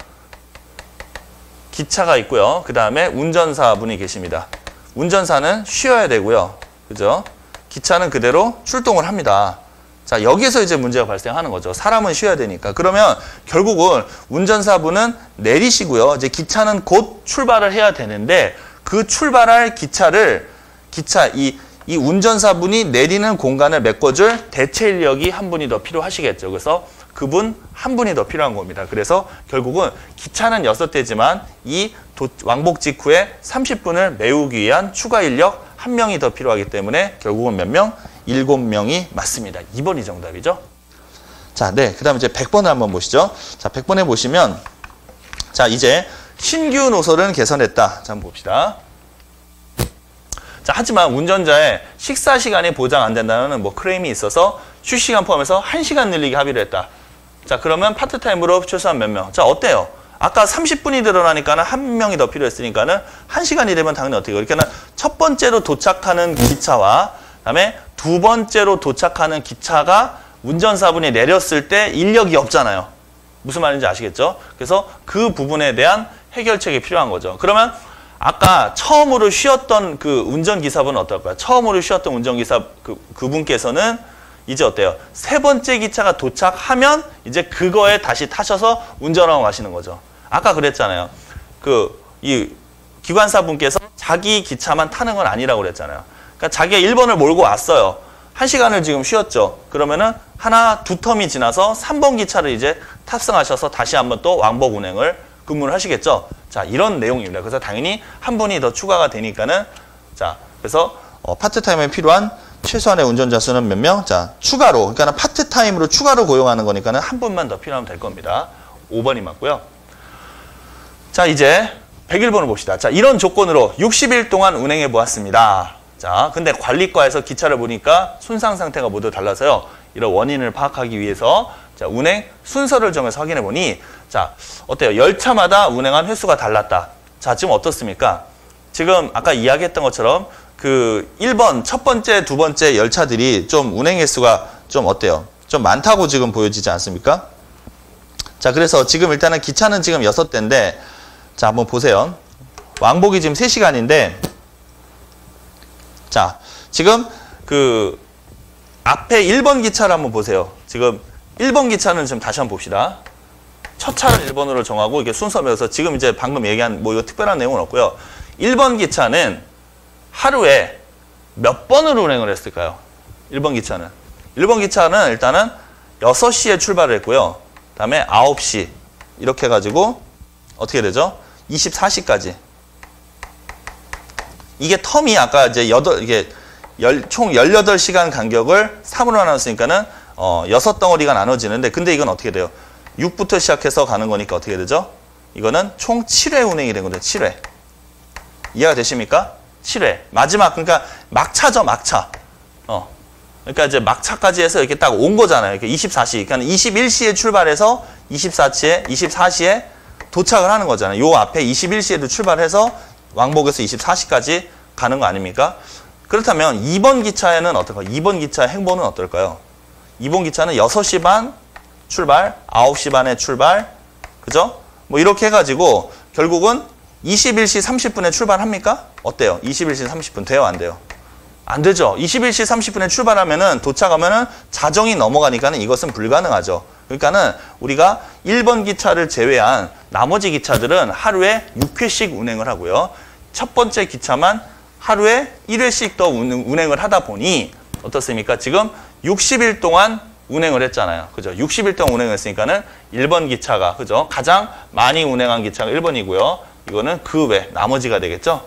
기차가 있고요. 그 다음에 운전사분이 계십니다. 운전사는 쉬어야 되고요. 그죠? 기차는 그대로 출동을 합니다. 자, 여기에서 이제 문제가 발생하는 거죠. 사람은 쉬어야 되니까. 그러면 결국은 운전사분은 내리시고요. 이제 기차는 곧 출발을 해야 되는데 그 출발할 이 운전사분이 내리는 공간을 메꿔줄 대체 인력이 한 분이 더 필요하시겠죠. 그래서 그분 한 분이 더 필요한 겁니다. 그래서 결국은 기차는 6대지만 이 왕복 직후에 30분을 메우기 위한 추가 인력 1명이 더 필요하기 때문에 결국은 몇 명? 7명이 맞습니다. 2번이 정답이죠. 자, 네. 그 다음에 이제 100번을 한번 보시죠. 자, 100번에 보시면 자, 이제 신규 노선을 개선했다. 자, 한번 봅시다. 자, 하지만 운전자의 식사 시간이 보장 안 된다는 뭐 크레임이 있어서 휴식시간 포함해서 1시간 늘리기 합의를 했다. 자, 그러면 파트타임으로 최소한 몇 명? 자, 어때요? 아까 30분이 늘어나니까는 1명이 더 필요했으니까는 1시간이 되면 당연히 어떻게? 그러니까는 첫 번째로 도착하는 기차와 그다음에 두 번째로 도착하는 기차가 운전사분이 내렸을 때 인력이 없잖아요. 무슨 말인지 아시겠죠? 그래서 그 부분에 대한 해결책이 필요한 거죠. 그러면 아까 처음으로 쉬었던 그 운전기사분은 어떨까요? 처음으로 쉬었던 운전기사 그분께서는 이제 어때요? 세 번째 기차가 도착하면 이제 그거에 다시 타셔서 운전하고 가시는 거죠. 아까 그랬잖아요. 이 기관사분께서 자기 기차만 타는 건 아니라고 그랬잖아요. 그러니까 자기가 1번을 몰고 왔어요. 1시간을 지금 쉬었죠. 그러면은 하나, 두 텀이 지나서 3번 기차를 이제 탑승하셔서 다시 한번 또 왕복 운행을 근무를 하시겠죠. 자, 이런 내용입니다. 그래서 당연히 한 분이 더 추가가 되니까는 자, 그래서 파트타임에 필요한 최소한의 운전자 수는 몇 명? 자, 추가로, 그러니까 파트타임으로 추가로 고용하는 거니까는 한 분만 더 필요하면 될 겁니다. 5번이 맞고요. 자, 이제 101번을 봅시다. 자, 이런 조건으로 60일 동안 운행해 보았습니다. 자, 근데 관리과에서 기차를 보니까 손상 상태가 모두 달라서요. 이런 원인을 파악하기 위해서 자, 운행 순서를 정해서 확인해 보니 자, 어때요? 열차마다 운행한 횟수가 달랐다. 자, 지금 어떻습니까? 지금 아까 이야기했던 것처럼 그 1번, 첫 번째, 두 번째 열차들이 좀 운행 횟수가 좀 어때요? 좀 많다고 지금 보여지지 않습니까? 자, 그래서 지금 일단은 기차는 지금 6대인데 자, 한번 보세요. 왕복이 지금 3시간인데 자, 지금 그 앞에 1번 기차를 한번 보세요. 지금 1번 기차는 지금 다시 한번 봅시다. 첫 차를 1번으로 정하고 이게 순서면서 지금 이제 방금 얘기한 뭐 이거 특별한 내용은 없고요. 1번 기차는 하루에 몇 번을 운행을 했을까요? 1번 기차는. 1번 기차는 일단은 6시에 출발을 했고요. 그 다음에 9시 이렇게 해가지고 어떻게 되죠? 24시까지. 이게 텀이 아까 이제 이게 총 18시간 간격을 3으로 나눴으니까는 6덩어리가 나눠지는데 근데 이건 어떻게 돼요? 6부터 시작해서 가는 거니까 어떻게 되죠? 이거는 총 7회 운행이 된 거죠. 7회. 이해가 되십니까? 7회. 마지막 그러니까 막차죠, 막차. 그러니까 이제 막차까지 해서 이렇게 딱 온 거잖아요. 이렇게 24시. 그러니까 21시에 출발해서 24시에 도착을 하는 거잖아요. 요 앞에 21시에도 출발해서 왕복에서 24시까지 가는 거 아닙니까? 그렇다면 2번 기차에는 어떨까요? 2번 기차 행보는 어떨까요? 2번 기차는 6시 반 출발, 9시 반에 출발, 그죠? 뭐 이렇게 해가지고 결국은 21시 30분에 출발합니까? 어때요? 21시 30분 돼요? 안 돼요? 안 되죠. 21시 30분에 출발하면은 도착하면은 자정이 넘어가니까는 이것은 불가능하죠. 그러니까는 우리가 1번 기차를 제외한 나머지 기차들은 하루에 6회씩 운행을 하고요. 첫 번째 기차만 하루에 1회씩 더 운행을 하다 보니 어떻습니까? 지금 60일 동안 운행을 했잖아요. 그죠? 60일 동안 운행을 했으니까는 1번 기차가, 그죠? 가장 많이 운행한 기차가 1번이고요. 이거는 그 외, 나머지가 되겠죠?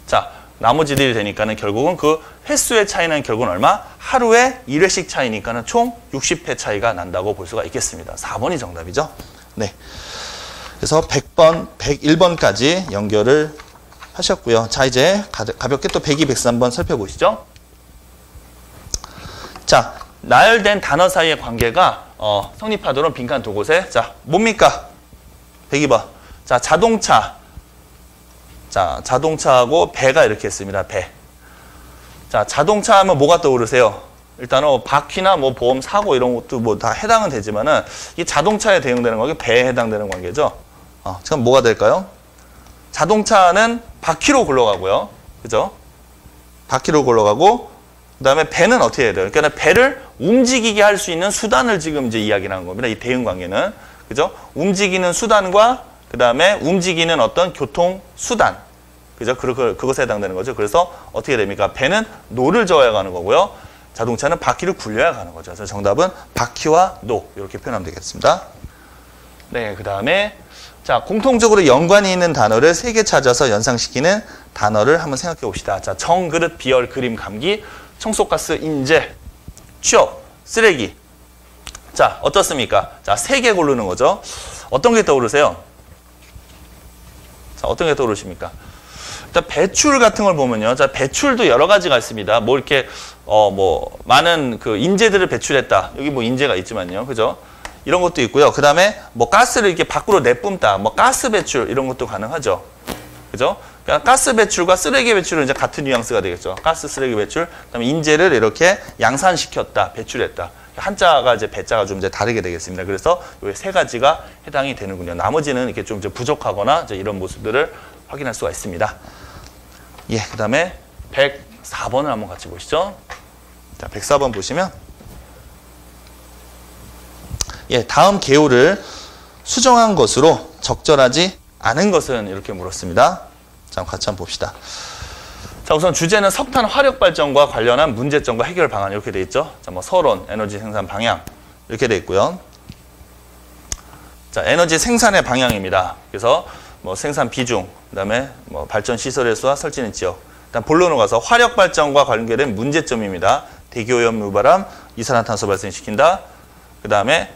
자, 나머지들이 되니까는 결국은 그 횟수의 차이는 결국은 얼마? 하루에 1회씩 차이니까는 총 60회 차이가 난다고 볼 수가 있겠습니다. 4번이 정답이죠? 네. 그래서 100번, 101번까지 연결을 하셨고요. 자, 이제 가볍게 또 102, 103번 살펴보시죠. 자, 나열된 단어 사이의 관계가 성립하도록 빈칸 두 곳에, 자, 뭡니까? 102번. 자, 자동차. 자, 자동차하고 배가 이렇게 있습니다. 배. 자, 자동차 하면 뭐가 떠오르세요? 일단은 바퀴나 뭐 보험 사고 이런 것도 뭐 다 해당은 되지만은 이 자동차에 대응되는 관계, 배에 해당되는 관계죠. 지금 뭐가 될까요? 자동차는 바퀴로 굴러가고요. 그죠? 바퀴로 굴러가고, 그 다음에 배는 어떻게 해야 돼요? 그러니까 배를 움직이게 할 수 있는 수단을 지금 이제 이야기하는 겁니다. 이 대응 관계는. 그죠? 움직이는 수단과 그 다음에 움직이는 어떤 교통 수단. 그죠? 그것에 해당되는 거죠. 그래서 어떻게 됩니까? 배는 노를 저어야 가는 거고요. 자동차는 바퀴를 굴려야 가는 거죠. 그래서 정답은 바퀴와 노. 이렇게 표현하면 되겠습니다. 네, 그 다음에 자, 공통적으로 연관이 있는 단어를 3개 찾아서 연상시키는 단어를 한번 생각해 봅시다. 자, 정, 그릇, 비열, 그림, 감기, 청소가스, 인재, 취업, 쓰레기. 자, 어떻습니까? 자, 3개 고르는 거죠. 어떤 게 떠오르세요? 자, 어떤 게 떠오르십니까? 일단 배출 같은 걸 보면요. 자, 배출도 여러 가지가 있습니다. 뭐 이렇게 많은 그 인재들을 배출했다. 여기 뭐 인재가 있지만요. 그죠? 이런 것도 있고요. 그 다음에 뭐 가스를 이렇게 밖으로 내뿜다. 뭐 가스 배출 이런 것도 가능하죠. 그죠? 그러니까 가스 배출과 쓰레기 배출은 이제 같은 뉘앙스가 되겠죠. 가스, 쓰레기 배출. 그다음에 인재를 이렇게 양산시켰다, 배출했다. 한자가 이제 배자가 좀 이제 다르게 되겠습니다. 그래서 이 3가지가 해당이 되는군요. 나머지는 이렇게 좀 부족하거나 이제 이런 모습들을 확인할 수가 있습니다. 예, 그다음에 104번을 한번 같이 보시죠. 자, 104번 보시면 예, 다음 개요를 수정한 것으로 적절하지 않은 것은 이렇게 물었습니다. 자, 같이 한번 봅시다. 자, 우선 주제는 석탄 화력 발전과 관련한 문제점과 해결 방안 이렇게 돼 있죠. 자, 뭐 서론, 에너지 생산 방향 이렇게 돼 있고요. 자, 에너지 생산의 방향입니다. 그래서 뭐 생산 비중, 그다음에 뭐 발전 시설의 수와 설치는 지역. 일단 본론으로 가서 화력 발전과 관계된 문제점입니다. 대기오염 유발함, 이산화탄소 발생시킨다. 그다음에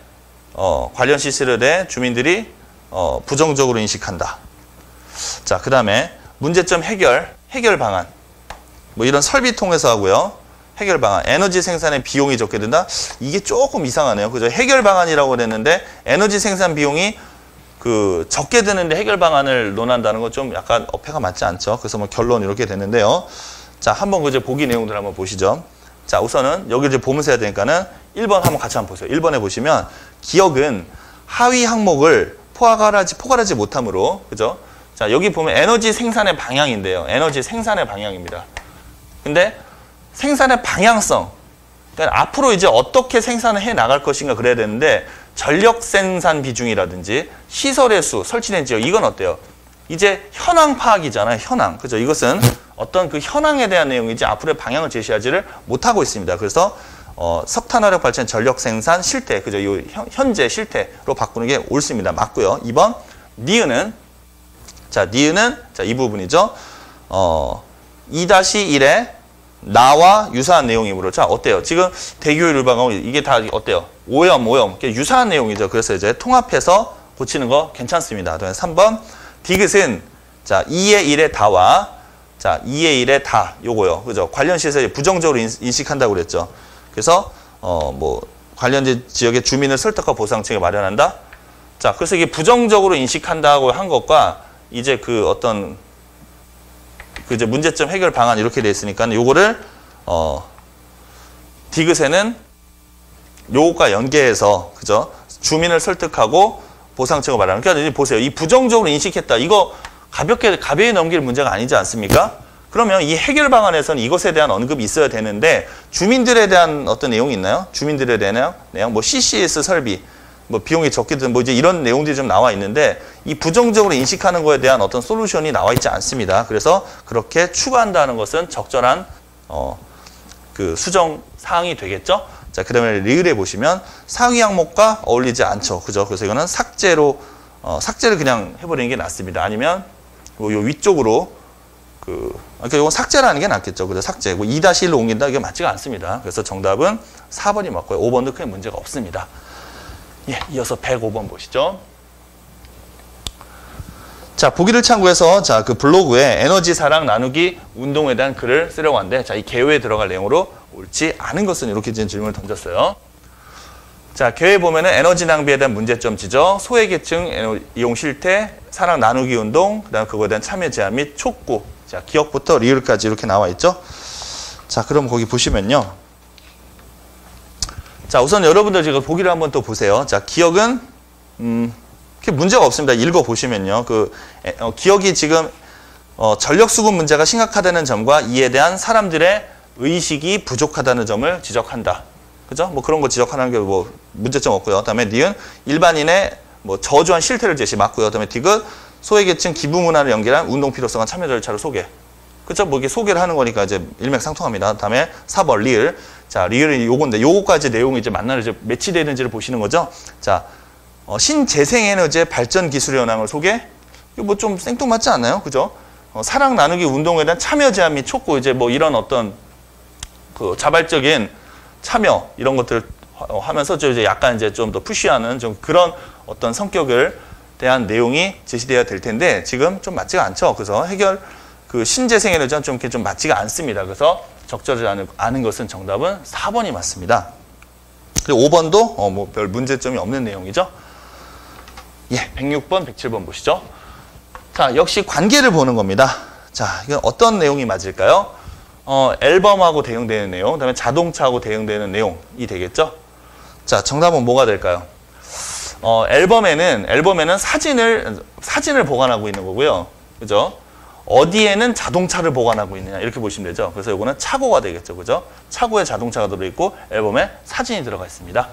관련 시설에 대해 주민들이 부정적으로 인식한다. 자, 그 다음에 문제점 해결 방안. 뭐 이런 설비 통해서 하고요. 해결 방안. 에너지 생산에 비용이 적게 든다. 이게 조금 이상하네요. 그죠? 해결 방안이라고 그랬는데 에너지 생산 비용이 적게 드는데 해결 방안을 논한다는 건 좀 약간 어폐가 맞지 않죠. 그래서 뭐 결론 이렇게 됐는데요. 자, 한번 그저 보기 내용들 한번 보시죠. 자, 우선은 여기 이제 보면서 해야 되니까는 1번 한번 같이 한번 보세요. 1번에 보시면 기억은 하위 항목을 포괄하지 못하므로, 그죠? 자, 여기 보면 에너지 생산의 방향인데요. 에너지 생산의 방향입니다. 근데 생산의 방향성, 그러니까 앞으로 이제 어떻게 생산을 해 나갈 것인가 그래야 되는데 전력 생산 비중이라든지 시설의 수, 설치된 지역 이건 어때요? 이제 현황 파악이잖아요. 현황. 그죠? 이것은 어떤 그 현황에 대한 내용이지 앞으로의 방향을 제시하지를 못하고 있습니다. 그래서 석탄화력 발전 전력 생산 실태, 그죠? 이 현재 실태로 바꾸는 게 옳습니다. 맞고요. 2번 니은은 자, 니은은 자, 이 부분이죠. 2-1에 나와 유사한 내용이므로 자, 어때요? 지금 대기오염 유발하고 이게 다 어때요? 오염 유사한 내용이죠. 그래서 이제 통합해서 고치는 거 괜찮습니다. 3번 디귿은 자, 2의 1의 다와 자, 2의 1의 다 요거요. 그죠? 관련 시설에 부정적으로 인식한다고 그랬죠. 그래서 뭐 관련 지역의 주민을 설득하고 보상책을 마련한다. 자, 그래서 이게 부정적으로 인식한다고 한 것과 이제 그 어떤 그 이제 문제점 해결 방안 이렇게 돼 있으니까 요거를 디귿에는 요것과 연계해서 그죠? 주민을 설득하고 보상책을 말하는. 그러니까 이제 보세요. 이 부정적으로 인식했다. 이거 가벼이 넘길 문제가 아니지 않습니까? 그러면 이 해결 방안에서는 이것에 대한 언급이 있어야 되는데 주민들에 대한 어떤 내용이 있나요? 주민들에 대한 내용, 뭐 CCS 설비, 뭐 비용이 적게든 뭐 이제 이런 내용들이 좀 나와 있는데 이 부정적으로 인식하는 거에 대한 어떤 솔루션이 나와 있지 않습니다. 그래서 그렇게 추가한다는 것은 적절한 그 수정 사항이 되겠죠. 자, 그다음에 리을에 보시면 상위 항목과 어울리지 않죠. 그죠? 그래서 이거는 삭제를 그냥 해버리는 게 낫습니다. 아니면 요 위쪽으로 그러니까 이건 삭제라는 게 낫겠죠. 그래서 삭제. 2-1로 옮긴다. 이게 맞지가 않습니다. 그래서 정답은 4번이 맞고요. 5번도 크게 문제가 없습니다. 예, 이어서 105번 보시죠. 자, 보기를 참고해서 자, 그 블로그에 에너지 사랑 나누기 운동에 대한 글을 쓰려고 하는데 자, 이 개요에 들어갈 내용으로 옳지 않은 것은 이렇게 질문을 던졌어요. 자, 개요에 보면은 에너지 낭비에 대한 문제점 지적, 소외계층 이용 실태, 사랑 나누기 운동, 그다음 그거에 대한 참여 제한 및 촉구. 자, 기억부터 리을까지 이렇게 나와 있죠. 자, 그럼 거기 보시면요. 자, 우선 여러분들 지금 보기를 한번 또 보세요. 자, 기억은 그게 문제가 없습니다. 읽어 보시면요. 기억이 지금 전력 수급 문제가 심각하다는 점과 이에 대한 사람들의 의식이 부족하다는 점을 지적한다. 그죠? 뭐 그런 거 지적하는 게 뭐 문제점 없고요. 그다음에 니은 일반인의 뭐 저조한 실태를 제시 맞고요. 그다음에 디귿 소외계층 기부 문화를 연결한 운동 필요성과 참여 절차를 소개. 그죠? 뭐 이게 소개를 하는 거니까 이제 일맥상통합니다. 그다음에 4번 리을. 자, 리을이 요건데 요거까지 내용이 이제 만나는 이제 매치되는지를 보시는 거죠. 자, 신재생에너지의 발전 기술의 현황을 소개. 이거 뭐 좀 생뚱맞지 않나요? 그죠? 사랑 나누기 운동에 대한 참여 제한 및 촉구 이제 뭐 이런 어떤 그 자발적인 참여 이런 것들을 하면서 이제 약간 이제 좀 더 푸시하는 좀 그런 어떤 성격을 대한 내용이 제시되어야 될 텐데 지금 좀 맞지가 않죠. 그래서 그 신재생에너지는 좀 이렇게 좀 맞지가 않습니다. 그래서 적절하지 않은 것은 정답은 4번이 맞습니다. 그리고 5번도 뭐 별 문제점이 없는 내용이죠. 예, 106번, 107번 보시죠. 자, 역시 관계를 보는 겁니다. 자, 이건 어떤 내용이 맞을까요? 앨범하고 대응되는 내용, 그다음에 자동차하고 대응되는 내용이 되겠죠. 자, 정답은 뭐가 될까요? 앨범에는 사진을 보관하고 있는 거고요. 그죠? 어디에는 자동차를 보관하고 있느냐 이렇게 보시면 되죠. 그래서 이거는 차고가 되겠죠. 그죠? 차고에 자동차가 들어있고 앨범에 사진이 들어가 있습니다.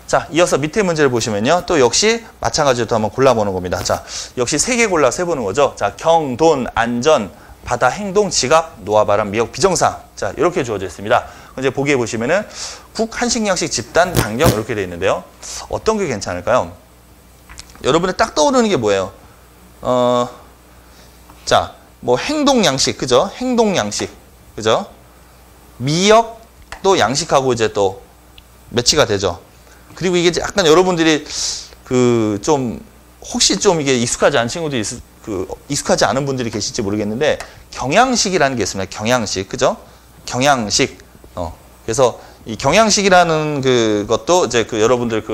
자, 이어서 밑에 문제를 보시면요. 또 역시 마찬가지로 또 한번 골라보는 겁니다. 자, 역시 3개 골라 세보는 거죠. 자, 경, 돈, 안전, 바다, 행동, 지갑, 노화, 바람, 미역, 비정상. 자, 이렇게 주어져 있습니다. 이제 보기에 보시면은 국, 한식, 양식, 집단, 강경 이렇게 되어 있는데요. 어떤 게 괜찮을까요? 여러분이 딱 떠오르는 게 뭐예요? 자, 뭐 행동, 양식, 그죠? 행동, 양식, 그죠? 미역도 양식하고 이제 또 매치가 되죠. 그리고 이게 약간 여러분들이 혹시 좀 이게 익숙하지 않은 친구들이 익숙하지 않은 분들이 계실지 모르겠는데 경양식이라는 게 있습니다. 경양식, 그죠? 경양식. 그래서 이 경양식이라는 그것도 이제 여러분들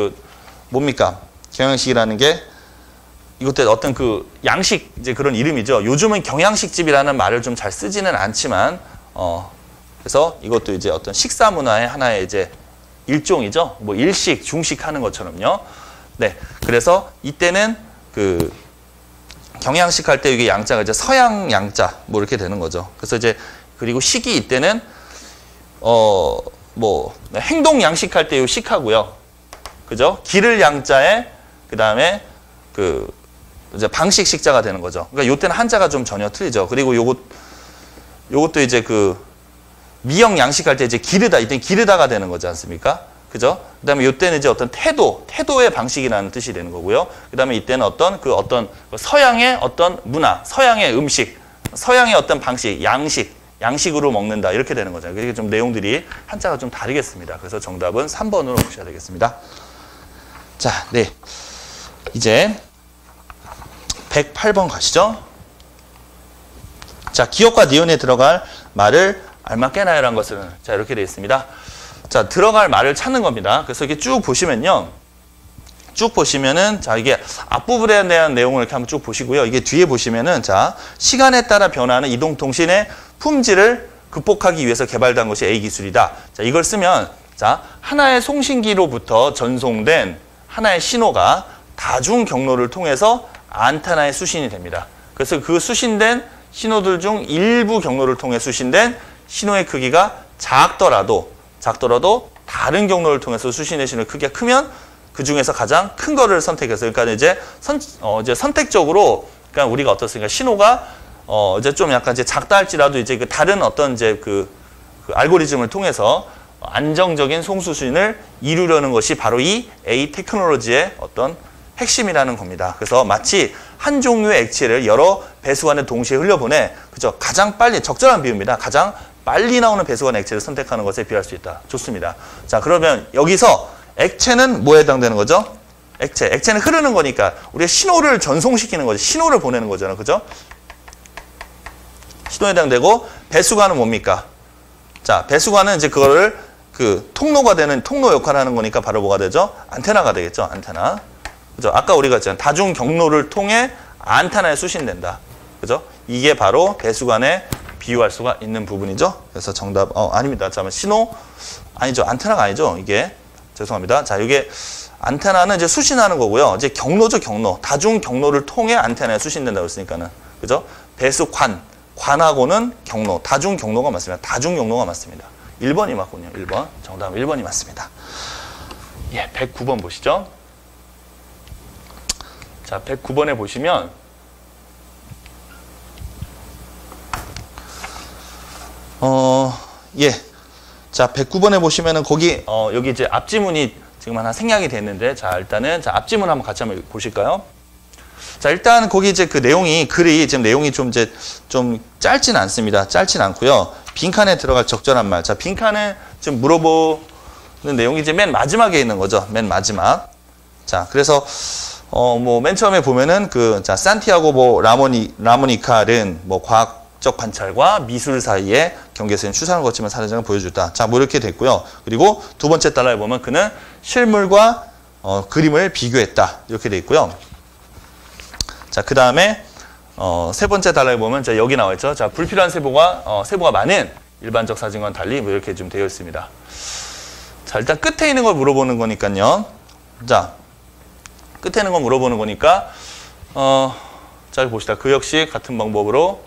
뭡니까? 경양식이라는 게 이것도 어떤 양식 이제 그런 이름이죠. 요즘은 경양식집이라는 말을 좀 잘 쓰지는 않지만 그래서 이것도 이제 어떤 식사 문화의 하나의 이제 일종이죠. 뭐 일식, 중식 하는 것처럼요. 네. 그래서 이때는 경양식 할 때 이게 양자가 이제 서양 양자 뭐 이렇게 되는 거죠. 그래서 이제 그리고 식이 이때는 뭐 행동 양식 할 때 요 식하고요. 그죠? 기를 양자에 그다음에 이제 방식 식자가 되는 거죠. 그러니까 요때는 한자가 좀 전혀 틀리죠. 그리고 요것도 이제 미역 양식 할 때 이제 기르다, 이때는 기르다가 되는 거지 않습니까? 그죠? 그 다음에 이때는 이제 어떤 태도의 방식이라는 뜻이 되는 거고요. 그 다음에 이때는 어떤 서양의 어떤 문화, 서양의 음식, 서양의 어떤 방식, 양식으로 먹는다. 이렇게 되는 거죠. 그게 좀 내용들이 한자가 좀 다르겠습니다. 그래서 정답은 3번으로 보셔야 되겠습니다. 자, 네. 이제 108번 가시죠. 자, 기억과 니은에 들어갈 말을 알맞게나요라는 것은 자, 이렇게 되어 있습니다. 자, 들어갈 말을 찾는 겁니다. 그래서 이렇게 쭉 보시면요. 쭉 보시면은 자, 이게 앞부분에 대한 내용을 이렇게 한번 쭉 보시고요. 이게 뒤에 보시면은 자, 시간에 따라 변화하는 이동통신의 품질을 극복하기 위해서 개발된 것이 A 기술이다. 자, 이걸 쓰면 자, 하나의 송신기로부터 전송된 하나의 신호가 다중 경로를 통해서 안테나에 수신이 됩니다. 그래서 그 수신된 신호들 중 일부 경로를 통해 수신된 신호의 크기가 작더라도 다른 경로를 통해서 수신의 신호의 크기가 크면 그 중에서 가장 큰 거를 선택해서, 그러니까 이제 선택적으로, 그러니까 우리가 어떻습니까? 신호가 이제 좀 약간 이제 작다 할지라도 이제 그 다른 어떤 이제 그 알고리즘을 통해서 안정적인 송수신을 이루려는 것이 바로 이 A 테크놀로지의 어떤 핵심이라는 겁니다. 그래서 마치 한 종류의 액체를 여러 배수관에 동시에 흘려보내, 그죠? 가장 빨리, 적절한 비유입니다. 가장 빨리 나오는 배수관 액체를 선택하는 것에 비할 수 있다. 좋습니다. 자, 그러면 여기서 액체는 뭐에 해당되는 거죠? 액체는 흐르는 거니까 우리가 신호를 전송시키는 거죠. 신호를 보내는 거잖아요. 그죠? 신호에 해당되고, 배수관은 뭡니까? 자, 배수관은 이제 그거를 그 통로가 되는, 통로 역할을 하는 거니까 바로 뭐가 되죠? 안테나가 되겠죠. 안테나. 그죠? 아까 우리가 했잖아요. 다중 경로를 통해 안테나에 수신된다. 그죠? 이게 바로 배수관에 비유할 수가 있는 부분이죠. 그래서 정답, 아닙니다. 잠깐만, 신호, 아니죠. 안테나가 아니죠. 이게. 죄송합니다. 자, 이게 안테나는 이제 수신하는 거고요. 이제 경로죠, 경로. 다중 경로를 통해 안테나에 수신된다고 했으니까는. 그죠? 배수관, 관하고는 경로, 다중 경로가 맞습니다. 다중 경로가 맞습니다. 1번이 맞군요. 1번. 정답은 1번이 맞습니다. 예, 109번 보시죠. 자, 109번에 보시면 예. 자, 109번에 보시면은 거기 여기 이제 앞지문이 지금 하나 생략이 됐는데, 자, 일단은 자, 앞지문 한번 같이 한번 보실까요? 자, 일단 거기 이제 그 내용이, 글이 지금 내용이 좀 이제 좀 짧진 않습니다. 짧진 않고요. 빈칸에 들어갈 적절한 말. 자, 빈칸에 지금 물어보는 내용이 이제 맨 마지막에 있는 거죠. 맨 마지막. 자, 그래서 뭐 맨 처음에 보면은 자, 산티아고 뭐 라모니카는 뭐 과학적 관찰과 미술 사이에 경계선인 추상을 거치면 사례장을 보여줬다. 자, 뭐 이렇게 됐고요. 그리고 두 번째 달러에 보면 그는 실물과 그림을 비교했다. 이렇게 돼 있고요. 자, 그 다음에 세 번째 달러에 보면 자, 여기 나와 있죠. 자, 불필요한 세부가 많은 일반적 사진과는 달리 뭐 이렇게 좀 되어 있습니다. 자, 일단 끝에 있는 걸 물어보는 거니까요. 자, 끝에 있는 걸 물어보는 거니까 자, 보시다. 그 역시 같은 방법으로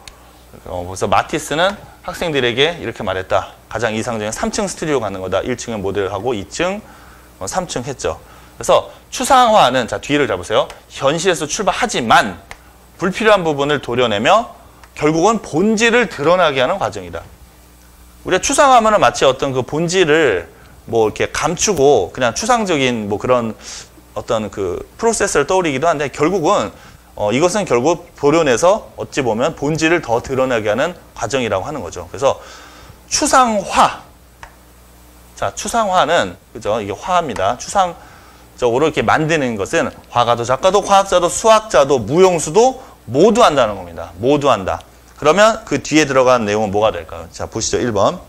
그래서 마티스는 학생들에게 이렇게 말했다. 가장 이상적인 3층 스튜디오 가는 거다. 1층은 모델하고 2층, 3층 했죠. 그래서 추상화는, 자, 뒤를 잡으세요. 현실에서 출발하지만 불필요한 부분을 도려내며 결국은 본질을 드러나게 하는 과정이다. 우리가 추상화하면 마치 어떤 그 본질을 뭐 이렇게 감추고 그냥 추상적인 뭐 그런 어떤 그 프로세스를 떠올리기도 한데, 결국은 이것은 결국 도려내서 어찌 보면 본질을 더 드러나게 하는 과정이라고 하는 거죠. 그래서 추상화. 자, 추상화는, 그죠? 이게 화합니다. 추상적으로 이렇게 만드는 것은 화가도 작가도 과학자도 수학자도 무용수도 모두 한다는 겁니다. 모두 한다. 그러면 그 뒤에 들어간 내용은 뭐가 될까요? 자, 보시죠. 1번.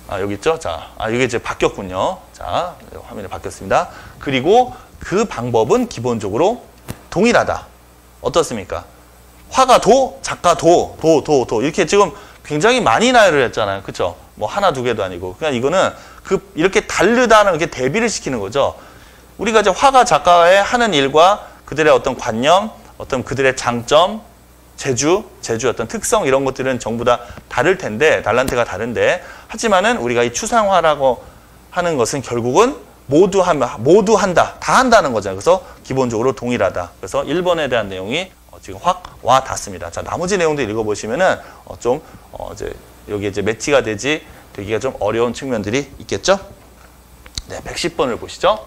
아, 여기 있죠? 자, 이게 이제 바뀌었군요. 자, 화면이 바뀌었습니다. 그리고 그 방법은 기본적으로 동일하다. 어떻습니까? 화가도, 작가도, 이렇게 지금 굉장히 많이 나열을 했잖아요. 그쵸? 뭐 하나, 두 개도 아니고. 그냥 이거는 이렇게 다르다는 이렇게 대비를 시키는 거죠. 우리가 이제 화가, 작가의 하는 일과 그들의 어떤 관념, 어떤 그들의 장점, 재주 어떤 특성 이런 것들은 전부 다 다를 텐데, 달란트가 다른데, 하지만은 우리가 이 추상화라고 하는 것은 결국은 모두 한다. 다 한다는 거잖아요. 그래서 기본적으로 동일하다. 그래서 1번에 대한 내용이 지금 확 와 닿습니다. 자, 나머지 내용도 읽어보시면은 좀 이제 여기 이제 매치가 되기가 좀 어려운 측면들이 있겠죠? 네, 110번을 보시죠.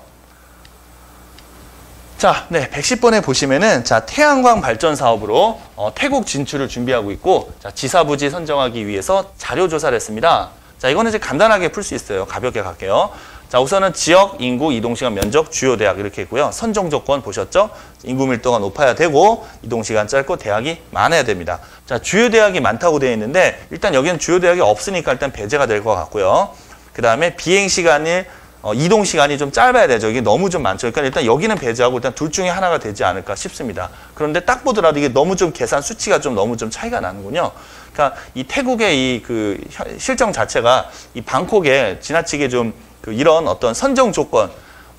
자, 네, 110번에 보시면은 자, 태양광 발전 사업으로 태국 진출을 준비하고 있고, 자, 지사부지 선정하기 위해서 자료 조사를 했습니다. 자, 이거는 이제 간단하게 풀 수 있어요. 가볍게 갈게요. 자, 우선은 지역, 인구, 이동시간, 면적, 주요 대학 이렇게 있고요. 선정 조건 보셨죠? 인구 밀도가 높아야 되고, 이동시간 짧고, 대학이 많아야 됩니다. 자, 주요 대학이 많다고 되어 있는데, 일단 여기는 주요 대학이 없으니까 일단 배제가 될 것 같고요. 그 다음에 비행시간이, 이동시간이 좀 짧아야 되죠. 이게 너무 좀 많죠. 그러니까 일단 여기는 배제하고 일단 둘 중에 하나가 되지 않을까 싶습니다. 그런데 딱 보더라도 이게 너무 좀 계산 수치가 좀 너무 좀 차이가 나는군요. 그러니까 이 태국의 이 그 실정 자체가 이 방콕에 지나치게 좀 이런 어떤 선정 조건,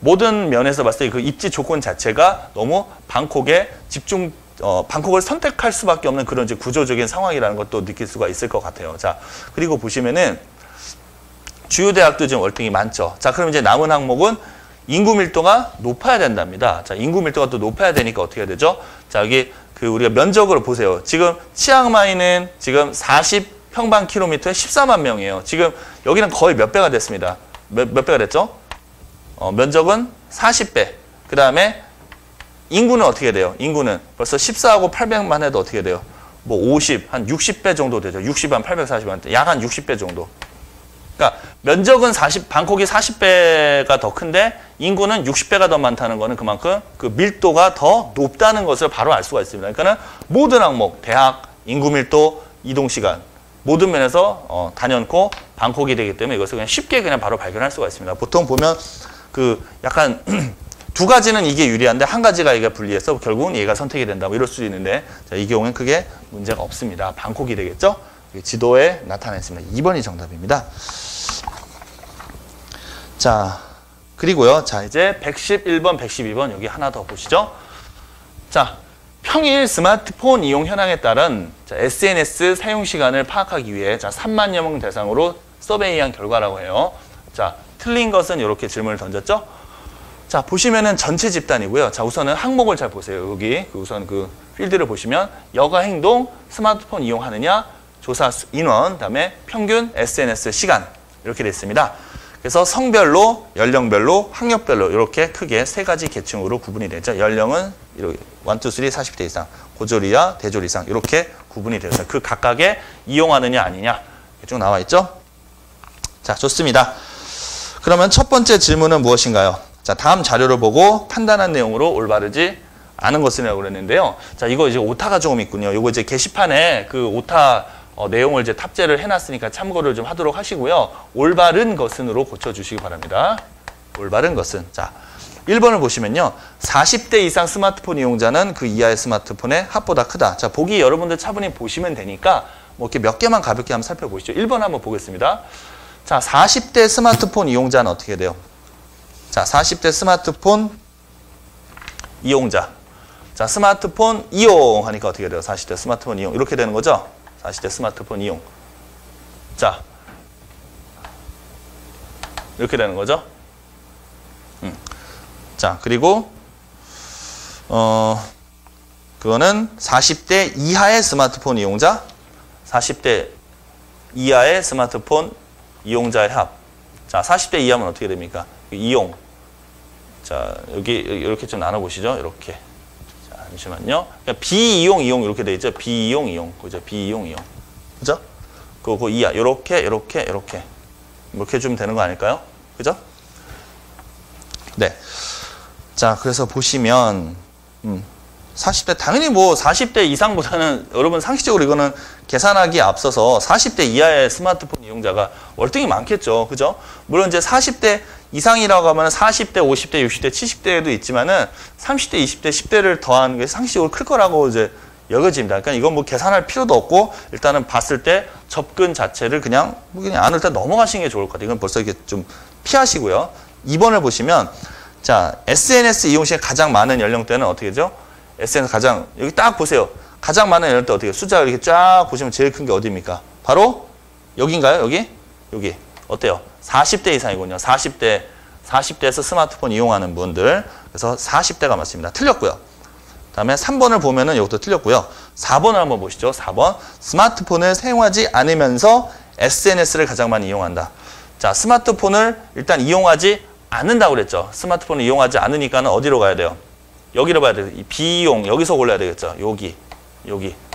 모든 면에서 봤을 때 그 입지 조건 자체가 너무 방콕에 방콕을 선택할 수밖에 없는 그런 이제 구조적인 상황이라는 것도 느낄 수가 있을 것 같아요. 자, 그리고 보시면은 주요 대학도 지금 월등히 많죠. 자, 그럼 이제 남은 항목은 인구 밀도가 높아야 된답니다. 자, 인구 밀도가 또 높아야 되니까 어떻게 해야 되죠? 자, 여기 우리가 면적으로 보세요. 지금 치앙마이는 지금 40평방킬로미터에 14만 명이에요. 지금 여기는 거의 몇 배가 됐습니다. 몇 배가 됐죠? 면적은 40배. 그 다음에 인구는 어떻게 돼요? 인구는 벌써 14하고 800만 해도 어떻게 돼요? 뭐 50, 한 60배 정도 되죠. 60한 840만, 약 한 60배 정도. 그러니까 면적은 방콕이 40배가 더 큰데 인구는 60배가 더 많다는 거는 그만큼 그 밀도가 더 높다는 것을 바로 알 수가 있습니다. 그러니까 모든 항목, 대학, 인구 밀도, 이동 시간 모든 면에서 단연코 방콕이 되기 때문에 이것을 그냥 쉽게 그냥 바로 발견할 수가 있습니다. 보통 보면 그 약간 두 가지는 이게 유리한데 한 가지가 이게 불리해서 결국은 얘가 선택이 된다. 뭐 이럴 수도 있는데 자, 이 경우에는 크게 문제가 없습니다. 방콕이 되겠죠? 지도에 나타나 있습니다. 2번이 정답입니다. 자, 그리고요. 자, 이제 111번, 112번 여기 하나 더 보시죠. 자, 평일 스마트폰 이용 현황에 따른 SNS 사용 시간을 파악하기 위해 3만여 명 대상으로 서베이한 결과라고 해요. 자, 틀린 것은 이렇게 질문을 던졌죠. 자, 보시면은 전체 집단이고요. 자, 우선은 항목을 잘 보세요. 여기 우선 그 필드를 보시면 여가 행동, 스마트폰 이용하느냐, 조사 인원, 그다음에 평균 SNS 시간 이렇게 되어 있습니다. 그래서 성별로, 연령별로, 학력별로 이렇게 크게 세 가지 계층으로 구분이 되죠. 연령은 1, 2, 3, 40대 이상, 고졸 이하, 대졸 이상 이렇게 구분이 되어 있어요. 그 각각에 이용하느냐 아니냐 쭉 나와 있죠. 자, 좋습니다. 그러면 첫 번째 질문은 무엇인가요? 자, 다음 자료를 보고 판단한 내용으로 올바르지 않은 것이라고 그랬는데요. 자, 이거 이제 오타가 조금 있군요. 이거 이제 게시판에 그 오타 내용을 이제 탑재를 해놨으니까 참고를 좀 하도록 하시고요. 올바른 것은으로 고쳐주시기 바랍니다. 올바른 것은. 자, 1번을 보시면요. 40대 이상 스마트폰 이용자는 그 이하의 스마트폰의 합보다 크다. 자, 보기 여러분들 차분히 보시면 되니까 뭐 이렇게 몇 개만 가볍게 한번 살펴보시죠. 1번 한번 보겠습니다. 자, 40대 스마트폰 이용자는 어떻게 돼요? 자, 40대 스마트폰 이용자. 자, 스마트폰 이용하니까 어떻게 돼요? 40대 스마트폰 이용. 이렇게 되는 거죠? 40대 스마트폰 이용. 자, 이렇게 되는 거죠? 자, 그리고 그거는 40대 이하의 스마트폰 이용자, 40대 이하의 스마트폰 이용자의 합. 자, 40대 이하면 어떻게 됩니까? 이용. 자, 여기 이렇게 좀 나눠보시죠. 이렇게. 자, 잠시만요. 그러니까 비이용, 이용 이렇게 돼 있죠. 비이용, 이용. 그죠? 비이용, 이용. 그죠? 그거 이하. 이렇게, 이렇게, 이렇게. 이렇게 해주면 되는 거 아닐까요? 그죠? 네. 자, 그래서 보시면 40대 당연히 뭐 40대 이상보다는 여러분 상식적으로 이거는 계산하기에 앞서서 40대 이하의 스마트폰 이용자가 월등히 많겠죠. 그죠? 물론 이제 40대 이상이라고 하면 40대, 50대, 60대, 70대에도 있지만은 30대, 20대, 10대를 더한 게 상식적으로 클 거라고 이제 여겨집니다. 그러니까 이건 뭐 계산할 필요도 없고 일단은 봤을 때 접근 자체를 그냥 안 올 때 넘어가시는 게 좋을 것 같아요. 이건 벌써 이게 좀 피하시고요. 2번을 보시면 자, SNS 이용 시에 가장 많은 연령대는 어떻게 되죠? SNS 가장, 여기 딱 보세요. 가장 많은 연령대 어떻게 해요? 숫자가 이렇게 쫙 보시면 제일 큰 게 어디입니까? 바로 여기인가요? 여기? 여기. 어때요? 40대 이상이군요. 40대에서 스마트폰 이용하는 분들. 그래서 40대가 맞습니다. 틀렸고요. 다음에 3번을 보면은 이것도 틀렸고요. 4번을 한번 보시죠. 4번. 스마트폰을 사용하지 않으면서 SNS를 가장 많이 이용한다. 자, 스마트폰을 일단 이용하지 않는다고 그랬죠. 스마트폰을 이용하지 않으니까는 어디로 가야 돼요? 여기로 봐야 돼요. 이 비이용, 여기서 골라야 되겠죠. 여기.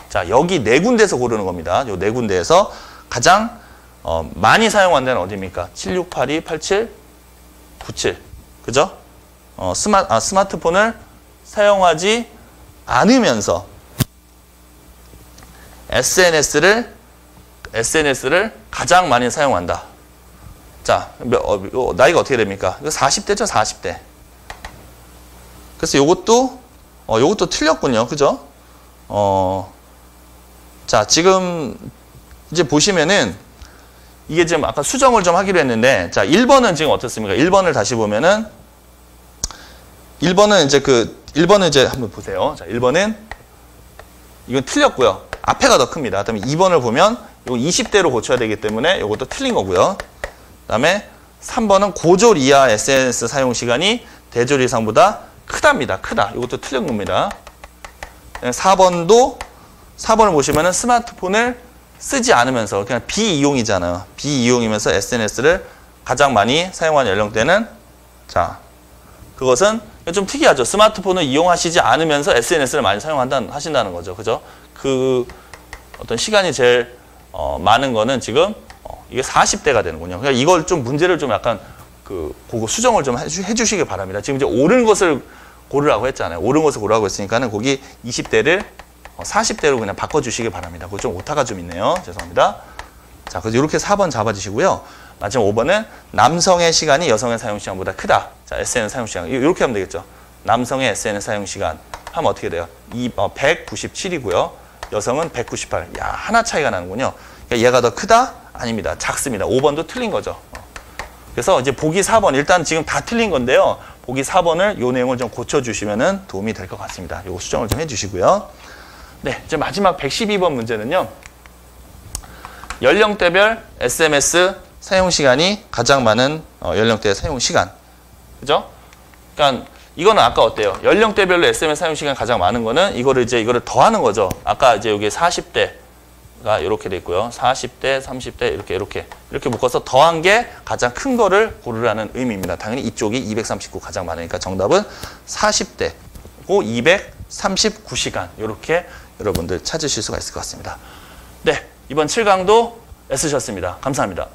자, 여기 네 군데에서 고르는 겁니다. 요 네 군데에서 가장 많이 사용한 데는 어디입니까? 7682, 87, 97. 그죠? 스마트폰을 사용하지 않으면서 SNS를 가장 많이 사용한다. 자, 나이가 어떻게 됩니까? 이거 40대죠, 40대. 그래서 요것도 틀렸군요. 그죠? 자, 지금 이제 보시면은 이게 지금 아까 수정을 좀 하기로 했는데, 자, 1번은 지금 어떻습니까? 1번을 다시 보면은 1번은 이제 한번 보세요. 자, 1번은 이건 틀렸고요. 앞에가 더 큽니다. 그다음에 2번을 보면 이거 20대로 고쳐야 되기 때문에 이것도 틀린 거고요. 그다음에 3번은 고졸 이하 SNS 사용 시간이 대졸 이상보다 크답니다. 크다. 이것도 틀린 겁니다. 4번을 보시면은 스마트폰을 쓰지 않으면서 그냥 비이용이잖아요. 비이용이면서 SNS를 가장 많이 사용하는 연령대는 자, 그것은 좀 특이하죠. 스마트폰을 이용하시지 않으면서 SNS를 많이 하신다는 거죠. 그죠? 그 어떤 시간이 제일 많은 거는 지금 이게 40대가 되는군요. 그러니까 이걸 좀 문제를 좀 약간 그거 수정을 좀 해주시기 바랍니다. 지금 이제 옳은 것을 고르라고 했잖아요. 옳은 것을 고르라고 했으니까는 거기 20대를 40대로 그냥 바꿔주시기 바랍니다. 그거 좀 오타가 좀 있네요. 죄송합니다. 자, 그래서 이렇게 4번 잡아주시고요. 마지막 5번은 남성의 시간이 여성의 사용 시간보다 크다. 자, SNS 사용 시간. 이렇게 하면 되겠죠. 남성의 SNS 사용 시간 하면 어떻게 돼요? 197이고요. 여성은 198. 야, 하나 차이가 나는군요. 그러니까 얘가 더 크다? 아닙니다. 작습니다. 5번도 틀린 거죠. 그래서 이제 보기 4번 일단 지금 다 틀린 건데요. 보기 4번을 요 내용을 좀 고쳐주시면 도움이 될 것 같습니다. 요거 수정을 좀 해주시고요. 네, 이제 마지막 112번 문제는요. 연령대별 SMS 사용 시간이 가장 많은 연령대의 사용 시간. 그죠? 그러니까 이거는 아까 어때요? 연령대별로 SMS 사용 시간이 가장 많은 거는 이거를 더하는 거죠. 아까 이제 여기 40대가 이렇게 돼 있고요. 40대, 30대 이렇게 묶어서 더한 게 가장 큰 거를 고르라는 의미입니다. 당연히 이쪽이 239 가장 많으니까 정답은 40대고 239시간 이렇게 여러분들 찾으실 수가 있을 것 같습니다. 네, 이번 7강도 애쓰셨습니다. 감사합니다.